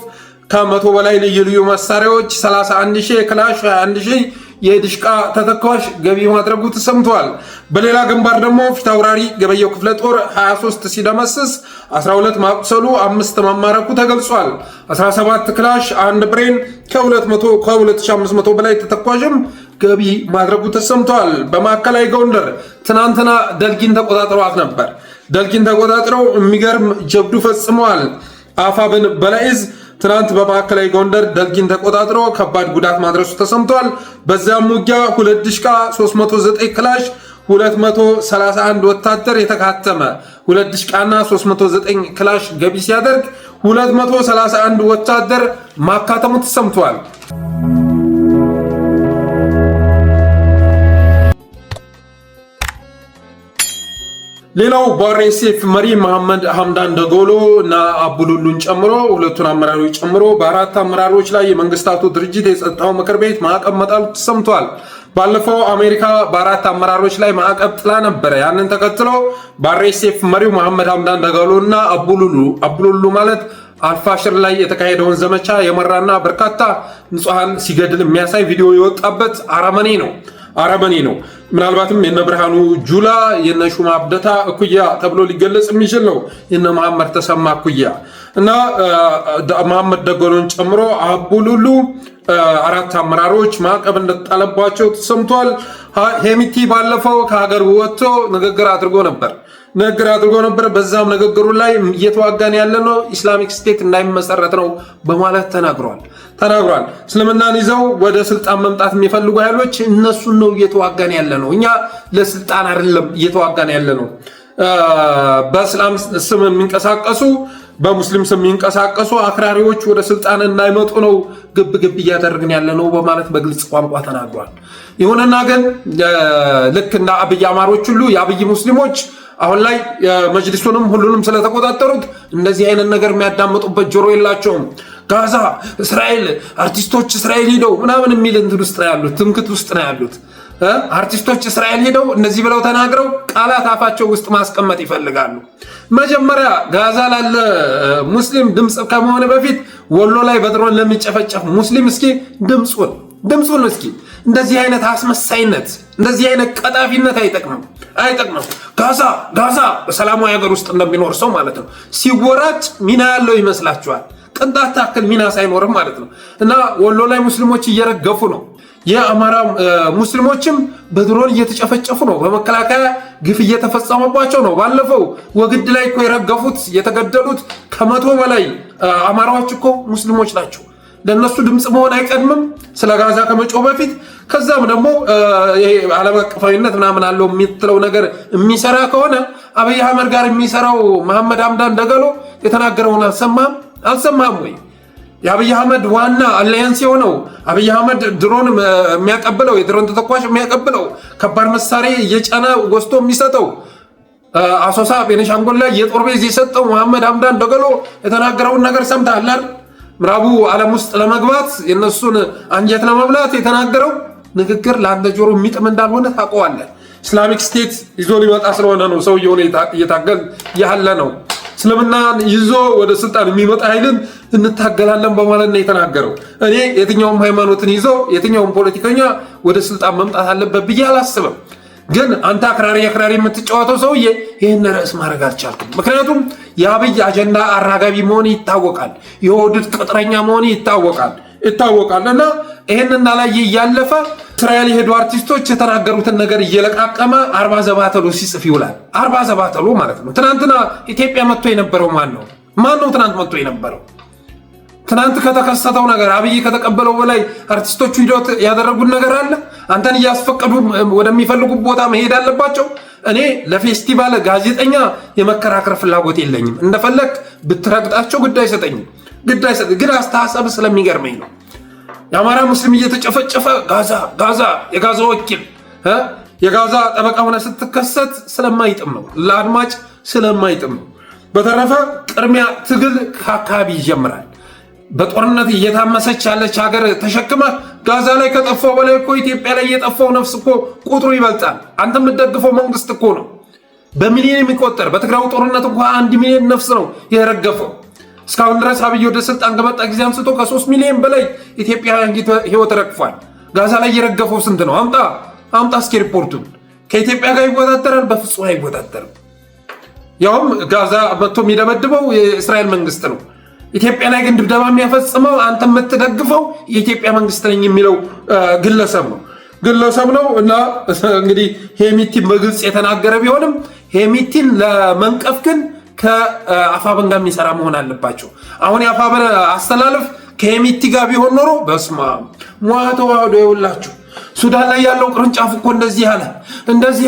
ከ100 በላይ ልዩ መሳሪያዎች 31,000 የክላሽ 21,000 የድሽቃ ተተኳሽ ገቢ ማድረጉ ተሰምቷል። በሌላ ግንባር ደግሞ ፊታውራሪ ገበየው ክፍለ ጦር 23 ሲደመስስ 12 ማቁሰሉ 5 መማረኩ ተገልጿል። 17 ክላሽ 1 ብሬን ከ2500 በላይ ተተኳሽም ገቢ ማድረጉ ተሰምቷል። በማዕከላዊ ጎንደር ትናንትና ደልጊን ተቆጣጥረዋት ነበር። ደልጊን ተቆጣጥረው የሚገርም ጀብዱ ፈጽመዋል። አፋብን በላይዝ ትናንት በማዕከላዊ ጎንደር ደልጊን ተቆጣጥሮ ከባድ ጉዳት ማድረሱ ተሰምቷል። በዚያም ውጊያ 2 ዲሽቃ፣ 309 ክላሽ፣ 231 ወታደር የተካተመ 2 ዲሽቃና 309 ክላሽ ገቢ ሲያደርግ 231 ወታደር ማካተሙ ተሰምቷል። ሌላው በአርኤስኤፍ መሪ መሐመድ ሐምዳን ደጎሎ እና አቡሉሉን ጨምሮ ሁለቱን አመራሮች ጨምሮ በ4 አመራሮች ላይ የመንግስታቱ ድርጅት የጸጥታው ምክር ቤት ማዕቀብ መጣሉ ተሰምቷል። ባለፈው አሜሪካ በ4 አመራሮች ላይ ማዕቀብ ጥላ ነበረ። ያንን ተከትሎ በአርኤስኤፍ መሪው መሐመድ ሐምዳን ደጎሎ እና አቡሉሉ ማለት አልፋሽር ላይ የተካሄደውን ዘመቻ የመራና በርካታ ንጹሃን ሲገድል የሚያሳይ ቪዲዮ የወጣበት አረመኔ ነው። ምናልባትም የነ ብርሃኑ ጁላ የነ ሹማ አብደታ እኩያ ተብሎ ሊገለጽ የሚችል ነው። የነ መሐመድ ተሰማ እኩያ እና መሐመድ ደጎሎን ጨምሮ አቡሉሉ 4 አመራሮች ማዕቀብ እንደተጣለባቸው ተሰምቷል። ሄሚቲ ባለፈው ከሀገር ወጥቶ ንግግር አድርጎ ነበር። በዛም ንግግሩ ላይ እየተዋጋን ያለነው ኢስላሚክ ስቴት እንዳይመሰረት ነው በማለት ተናግሯል። እስልምናን ይዘው ወደ ስልጣን መምጣት የሚፈልጉ ኃይሎች እነሱን ነው እየተዋጋን ያለነው። እኛ ለስልጣን አይደለም እየተዋጋን ያለነው። በእስላም ስም የሚንቀሳቀሱ በሙስሊም ስም የሚንቀሳቀሱ አክራሪዎች ወደ ስልጣን እንዳይመጡ ነው ግብ እያደረግን ያለነው በማለት በግልጽ ቋንቋ ተናግሯል። ይሁንና ግን ልክ እንደ አብይ አማሮች ሁሉ የአብይ ሙስሊሞች አሁን ላይ መጅሊሱንም ሁሉንም ስለተቆጣጠሩት እንደዚህ አይነት ነገር የሚያዳምጡበት ጆሮ የላቸውም። ጋዛ እስራኤል አርቲስቶች እስራኤል ሄደው ምናምን የሚል እንትን ውስጥ ነው ያሉት፣ ትምክት ውስጥ ነው ያሉት። አርቲስቶች እስራኤል ሄደው እነዚህ ብለው ተናግረው ቃላት አፋቸው ውስጥ ማስቀመጥ ይፈልጋሉ። መጀመሪያ ጋዛ ላለ ሙስሊም ድምፅ ከመሆነ በፊት ወሎ ላይ በድሮን ለሚጨፈጨፍ ሙስሊም እስኪ ድምፁን እስኪ እንደዚህ አይነት አስመሳይነት እንደዚህ አይነት ቀጣፊነት አይጠቅምም። ጋዛ በሰላማዊ ሀገር ውስጥ እንደሚኖር ሰው ማለት ነው ሲወራጭ ሚና ያለው ይመስላችኋል? ቅንጣት ታክል ሚና ሳይኖርም ማለት ነው። እና ወሎ ላይ ሙስሊሞች እየረገፉ ነው። የአማራ ሙስሊሞችም በድሮን እየተጨፈጨፉ ነው። በመከላከያ ግፍ እየተፈጸመባቸው ነው። ባለፈው ወግድ ላይ እኮ የረገፉት የተገደሉት ከ100 በላይ አማራዎች እኮ ሙስሊሞች ናቸው። ለነሱ ድምፅ መሆን አይቀድምም ስለ ጋዛ ከመጮህ በፊት? ከዛም ደግሞ ዓለም አቀፋዊነት ምናምን አለው የሚትለው ነገር የሚሰራ ከሆነ አብይ አህመድ ጋር የሚሰራው መሐመድ ሐምዳን ደገሎ የተናገረውን አልሰማህም ወይ? የአብይ አህመድ ዋና አላያንስ የሆነው አብይ አህመድ ድሮን የሚያቀብለው የድሮን ተተኳሽ የሚያቀብለው ከባድ መሳሪያ እየጫነ ወስቶ የሚሰጠው አሶሳ ቤኒሻንጉል ላይ የጦር ቤዝ የሰጠው መሐመድ ሐምዳን ደገሎ የተናገረውን ነገር ሰምተሃል አይደል? ምዕራቡ ዓለም ውስጥ ለመግባት የነሱን አንጀት ለመብላት የተናገረው ንግግር ለአንተ ጆሮ የሚጥም እንዳልሆነ ታውቀዋለህ። ኢስላሚክ ስቴት ይዞ ሊመጣ ስለሆነ ነው ሰውየው እየታገል ያለ ነው። እስልምናን ይዞ ወደ ስልጣን የሚመጣ ኃይልን እንታገላለን በማለት ነው የተናገረው። እኔ የትኛውም ሃይማኖትን ይዞ የትኛውም ፖለቲከኛ ወደ ስልጣን መምጣት አለበት ብዬ አላስብም። ግን አንተ አክራሪ የምትጫወተው ሰውዬ ይህን ርዕስ ማድረግ አልቻልክም። ምክንያቱም የአብይ አጀንዳ አራጋቢ መሆን ይታወቃል። የወድድ ቅጥረኛ መሆን ይታወቃል እና ይህን እንዳላየ እያለፈ እስራኤል የሄዱ አርቲስቶች የተናገሩትን ነገር እየለቃቀመ 40 ዘባተሎ ሲጽፍ ይውላል። 40 ዘባተሎ ማለት ነው። ትናንትና ኢትዮጵያ መጥቶ የነበረው ማን ነው? ትናንት መጥቶ የነበረው? ትናንት ከተከሰተው ነገር አብይ ከተቀበለው በላይ አርቲስቶቹ ሂደት ያደረጉት ነገር አለ። አንተን እያስፈቀዱ ወደሚፈልጉት ቦታ መሄድ አለባቸው። እኔ ለፌስቲቫል ጋዜጠኛ የመከራከር ፍላጎት የለኝም። እንደፈለግ ብትረግጣቸው ግድ አይሰጠኝም። ግን አስተሳሰብ ስለሚገርመኝ ነው። የአማራ ሙስሊም እየተጨፈጨፈ ጋዛ የጋዛ ወኪል የጋዛ ጠበቃ ሆነ ስትከሰት ስለማይጥም ነው፣ ለአድማጭ ስለማይጥም ነው። በተረፈ ቅድሚያ ትግል ከአካባቢ ይጀምራል። በጦርነት እየታመሰች ያለች ሀገር ተሸክመ ጋዛ ላይ ከጠፋው በላይ እኮ ኢትዮጵያ ላይ የጠፋው ነፍስ እኮ ቁጥሩ ይበልጣል። አንተ የምትደግፈው መንግስት እኮ ነው በሚሊዮን የሚቆጠር። በትግራይ ጦርነት እንኳን 1 ሚሊዮን ነፍስ ነው የረገፈው። እስካሁን ድረስ አብይ ወደ ስልጣን ከመጣ ጊዜ አንስቶ ከ3 ሚሊዮን በላይ ኢትዮጵያውያን ህይወት ረግፏል። ጋዛ ላይ የረገፈው ስንት ነው? አምጣ እስኪ ሪፖርቱን። ከኢትዮጵያ ጋር ይወዳደራል? በፍጹም አይወዳደርም። ያውም ጋዛ መጥቶ የሚደበድበው የእስራኤል መንግስት ነው። ኢትዮጵያ ላይ ግን ድብደባ የሚያፈጽመው አንተ የምትደግፈው የኢትዮጵያ መንግስት ነኝ የሚለው ግለሰብ ነው። እና እንግዲህ ሄሚቲን በግልጽ የተናገረ ቢሆንም ሄሚቲን ለመንቀፍ ግን ከአፋብን ጋር የሚሰራ መሆን አለባቸው። አሁን የአፋብን አስተላለፍ ከሄሚቲ ጋር ቢሆን ኖሮ በስማ ተዋህዶ ይውላችሁ ሱዳን ላይ ያለው ቅርንጫፍ እኮ እንደዚህ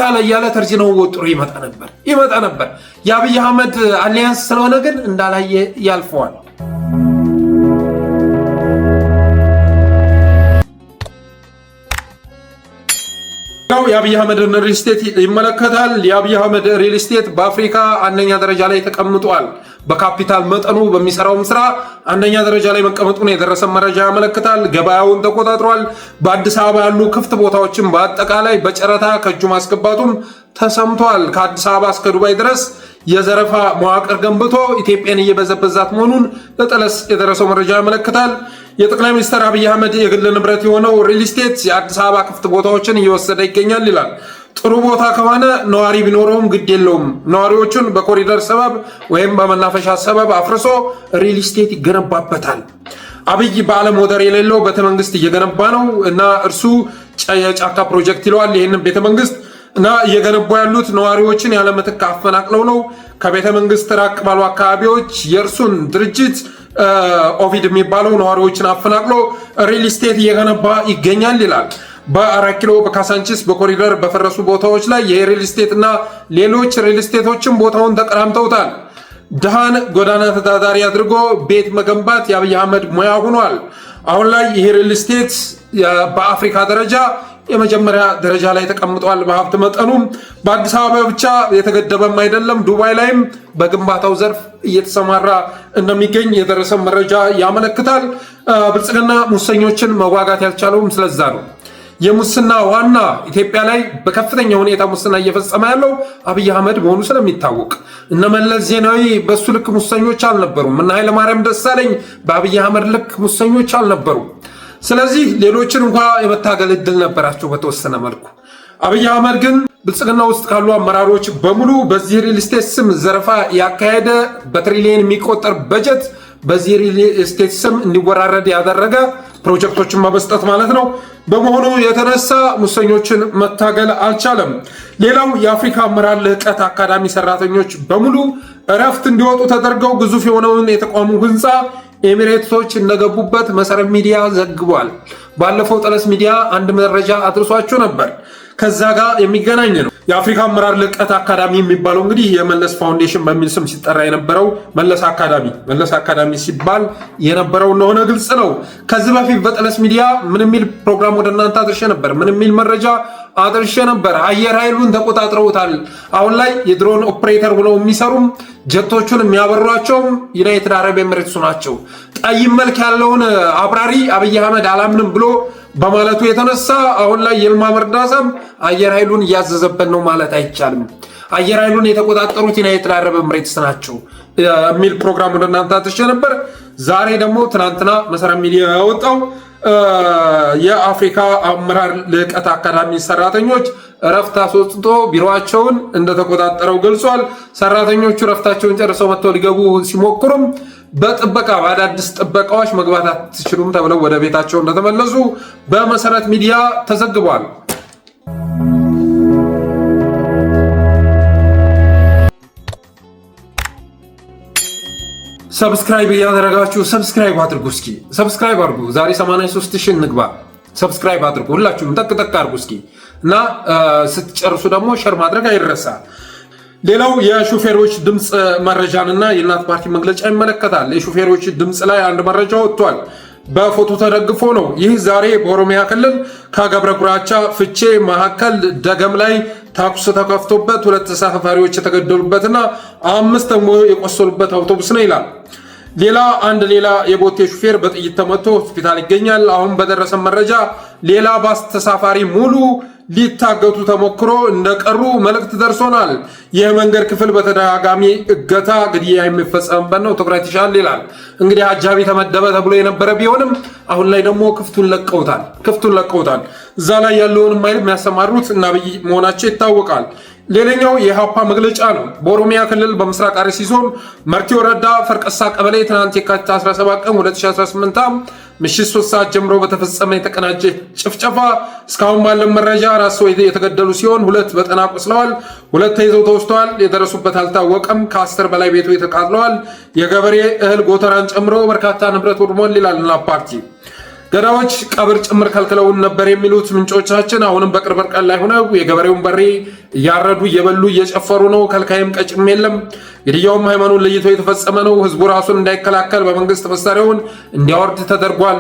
ያለ እያለ ተርጅነው ወጥሮ ይመጣ ነበር። የአብይ አህመድ አሊያንስ ስለሆነ ግን እንዳላየ ያልፈዋል። የአብይ አህመድ ሪል ስቴት ይመለከታል። የአብይ አህመድ ሪል ስቴት በአፍሪካ አንደኛ ደረጃ ላይ ተቀምጧል። በካፒታል መጠኑ በሚሰራውም ስራ አንደኛ ደረጃ ላይ መቀመጡን የደረሰ መረጃ ያመለክታል። ገበያውን ተቆጣጥሯል። በአዲስ አበባ ያሉ ክፍት ቦታዎችን በአጠቃላይ በጨረታ ከእጁ ማስገባቱም ተሰምቷል። ከአዲስ አበባ እስከ ዱባይ ድረስ የዘረፋ መዋቅር ገንብቶ ኢትዮጵያን እየበዘበዛት መሆኑን ለጠለስ የደረሰው መረጃ ያመለክታል። የጠቅላይ ሚኒስትር አብይ አህመድ የግል ንብረት የሆነው ሪል ስቴት የአዲስ አበባ ክፍት ቦታዎችን እየወሰደ ይገኛል ይላል። ጥሩ ቦታ ከሆነ ነዋሪ ቢኖረውም ግድ የለውም። ነዋሪዎቹን በኮሪደር ሰበብ ወይም በመናፈሻ ሰበብ አፍርሶ ሪል ስቴት ይገነባበታል። አብይ በዓለም ወደር የሌለው ቤተመንግስት እየገነባ ነው እና እርሱ የጫካ ፕሮጀክት ይለዋል ይህንን ቤተመንግስት እና እየገነቡ ያሉት ነዋሪዎችን ያለምትክ አፈናቅለው ነው። ከቤተመንግስት ራቅ ባሉ አካባቢዎች የእርሱን ድርጅት ኦቪድ የሚባለው ነዋሪዎችን አፈናቅሎ ሪል ስቴት እየገነባ ይገኛል ይላል። በ4 ኪሎ በካሳንቺስ በኮሪደር በፈረሱ ቦታዎች ላይ የሪል ስቴት እና ሌሎች ሪል ስቴቶችን ቦታውን ተቀራምተውታል። ድሃን ጎዳና ተዳዳሪ አድርጎ ቤት መገንባት የአብይ አህመድ ሙያ ሆኗል። አሁን ላይ ይህ ሪል ስቴት በአፍሪካ ደረጃ የመጀመሪያ ደረጃ ላይ ተቀምጧል። በሀብት መጠኑም በአዲስ አበባ ብቻ የተገደበም አይደለም። ዱባይ ላይም በግንባታው ዘርፍ እየተሰማራ እንደሚገኝ የደረሰ መረጃ ያመለክታል። ብልጽግና ሙሰኞችን መዋጋት ያልቻለውም ስለዛ ነው። የሙስና ዋና ኢትዮጵያ ላይ በከፍተኛ ሁኔታ ሙስና እየፈጸመ ያለው አብይ አህመድ መሆኑ ስለሚታወቅ እነ መለስ ዜናዊ በሱ ልክ ሙሰኞች አልነበሩም። እነ ኃይለማርያም ደሳለኝ በአብይ አህመድ ልክ ሙሰኞች አልነበሩም። ስለዚህ ሌሎችን እንኳ የመታገል እድል ነበራቸው በተወሰነ መልኩ። አብይ አህመድ ግን ብልጽግና ውስጥ ካሉ አመራሮች በሙሉ በዚህ ሪል ስቴት ስም ዘረፋ ያካሄደ በትሪሊየን የሚቆጠር በጀት በዚህ ሪል ስቴት ስም እንዲወራረድ ያደረገ ፕሮጀክቶችን መበስጠት ማለት ነው። በመሆኑ የተነሳ ሙሰኞችን መታገል አልቻለም። ሌላው የአፍሪካ አመራር ልህቀት አካዳሚ ሰራተኞች በሙሉ እረፍት እንዲወጡ ተደርገው ግዙፍ የሆነውን የተቋሙ ህንፃ ኤሚሬቶች እንደገቡበት መሰረት ሚዲያ ዘግቧል። ባለፈው ጠለስ ሚዲያ አንድ መረጃ አድርሷችሁ ነበር። ከዛ ጋር የሚገናኝ ነው። የአፍሪካ አመራር ልህቀት አካዳሚ የሚባለው እንግዲህ የመለስ ፋውንዴሽን በሚል ስም ሲጠራ የነበረው መለስ አካዳሚ ሲባል የነበረው እንደሆነ ግልጽ ነው። ከዚህ በፊት በጠለስ ሚዲያ ምን የሚል ፕሮግራም ወደ እናንተ አድርሼ ነበር? ምን የሚል መረጃ አድርሼ ነበር? አየር ኃይሉን ተቆጣጥረውታል። አሁን ላይ የድሮን ኦፕሬተር ብለው የሚሰሩም ጀቶቹን የሚያበሯቸውም ዩናይትድ አረብ ኤሚሬትስ ናቸው። ጠይም መልክ ያለውን አብራሪ አብይ አህመድ አላምንም ብሎ በማለቱ የተነሳ አሁን ላይ ይልማ መርዳሳም አየር ኃይሉን እያዘዘበት ነው ማለት አይቻልም። አየር ኃይሉን የተቆጣጠሩት ዩናይትድ አረብ ኤሚሬትስ ናቸው የሚል ፕሮግራም ወደ እናንተ አድርሼ ነበር። ዛሬ ደግሞ ትናንትና መሰረት ሚዲያ ያወጣው የአፍሪካ አመራር ልህቀት አካዳሚ ሰራተኞች እረፍት አስወጥቶ ቢሮአቸውን እንደተቆጣጠረው ገልጿል። ሰራተኞቹ እረፍታቸውን ጨርሰው መጥተው ሊገቡ ሲሞክሩም በጥበቃ በአዳዲስ ጥበቃዎች መግባት አትችሉም ተብለው ወደ ቤታቸው እንደተመለሱ በመሰረት ሚዲያ ተዘግቧል። ሰብስክራይብ እያደረጋችሁ ሰብስክራይብ አድርጉ። እስኪ ሰብስክራይብ አድርጉ። ዛሬ 83,000 እንግባ። ሰብስክራይብ አድርጉ። ሁላችሁም ጠቅ አድርጉ እስኪ እና ስትጨርሱ ደግሞ ሸር ማድረግ አይረሳ። ሌላው የሹፌሮች ድምፅ መረጃንና የእናት ፓርቲ መግለጫ ይመለከታል። የሹፌሮች ድምፅ ላይ አንድ መረጃ ወጥቷል። በፎቶ ተደግፎ ነው። ይህ ዛሬ በኦሮሚያ ክልል ከገብረ ጉራቻ ፍቼ መካከል ደገም ላይ ተኩስ ተከፍቶበት 2 ተሳፋሪዎች የተገደሉበትና 5 ደግሞ የቆሰሉበት አውቶቡስ ነው ይላል። ሌላ የቦቴ ሹፌር በጥይት ተመቶ ሆስፒታል ይገኛል። አሁን በደረሰ መረጃ ሌላ ባስ ተሳፋሪ ሙሉ ሊታገቱ ተሞክሮ እንደቀሩ መልእክት ደርሶናል። የመንገድ ክፍል በተደጋጋሚ እገታ፣ ግድያ የሚፈጸምበት ነው፣ ትኩረት ይሻል ይላል። እንግዲህ አጃቢ ተመደበ ተብሎ የነበረ ቢሆንም አሁን ላይ ደግሞ ክፍቱን ለቀውታል። እዛ ላይ ያለውን ማይል የሚያሰማሩት እና አብይ መሆናቸው ይታወቃል። ሌላኛው የኢሃፓ መግለጫ ነው። በኦሮሚያ ክልል በምስራቅ አርሲ ዞን መርቲ ወረዳ ፈርቀሳ ቀበሌ ትናንት የካቲት 17 ቀን 2018 ምሽት 3 ሰዓት ጀምሮ በተፈጸመ የተቀናጀ ጭፍጨፋ እስካሁን ባለን መረጃ 4 ሰዎች የተገደሉ ሲሆን 2 በጠና ቆስለዋል። 2 ተይዘው ተወስደዋል። የደረሱበት አልታወቀም። ከ10 በላይ ቤቶች ተቃጥለዋል። የገበሬ እህል ጎተራን ጨምሮ በርካታ ንብረት ወድሟል ይላል እና ፓርቲ ገዳዎች ቀብር ጭምር ከልክለውን ነበር የሚሉት ምንጮቻችን አሁንም በቅርብ ርቀት ላይ ሆነው የገበሬውን በሬ እያረዱ እየበሉ እየጨፈሩ ነው። ከልካይም ቀጭም የለም። ግድያውም ሃይማኖት ለይቶ የተፈጸመ ነው። ህዝቡ ራሱን እንዳይከላከል በመንግስት መሳሪያውን እንዲያወርድ ተደርጓል።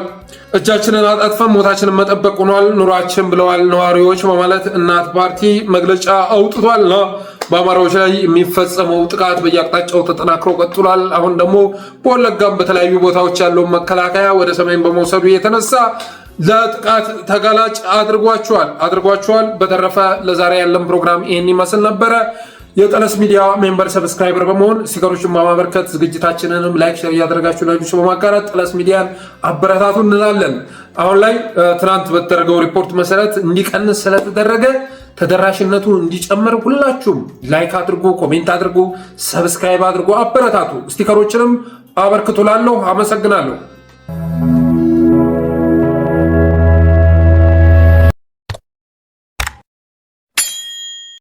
እጃችንን አጣጥፈን ሞታችንን መጠበቅ ሆኗል ኑሯችን ብለዋል ነዋሪዎች በማለት እናት ፓርቲ መግለጫ አውጥቷል። በአማራዎች ላይ የሚፈጸመው ጥቃት በየአቅጣጫው ተጠናክሮ ቀጥሏል። አሁን ደግሞ በወለጋም በተለያዩ ቦታዎች ያለውን መከላከያ ወደ ሰሜን በመውሰዱ የተነሳ ለጥቃት ተጋላጭ አድርጓቸዋል። በተረፈ ለዛሬ ያለን ፕሮግራም ይህን ይመስል ነበረ። የጠለስ ሚዲያ ሜምበር ሰብስክራይበር በመሆን ስቲከሮችን በማበርከት ዝግጅታችንንም ላይክ ሼር እያደረጋችሁ ለልጆች በማጋራት ጠለስ ሚዲያን አበረታቱ እንላለን። አሁን ላይ ትናንት በተደረገው ሪፖርት መሰረት እንዲቀንስ ስለተደረገ ተደራሽነቱ እንዲጨምር ሁላችሁም ላይክ አድርጉ፣ ኮሜንት አድርጉ፣ ሰብስክራይብ አድርጉ፣ አበረታቱ። ስቲከሮችንም አበርክቱላለሁ። አመሰግናለሁ።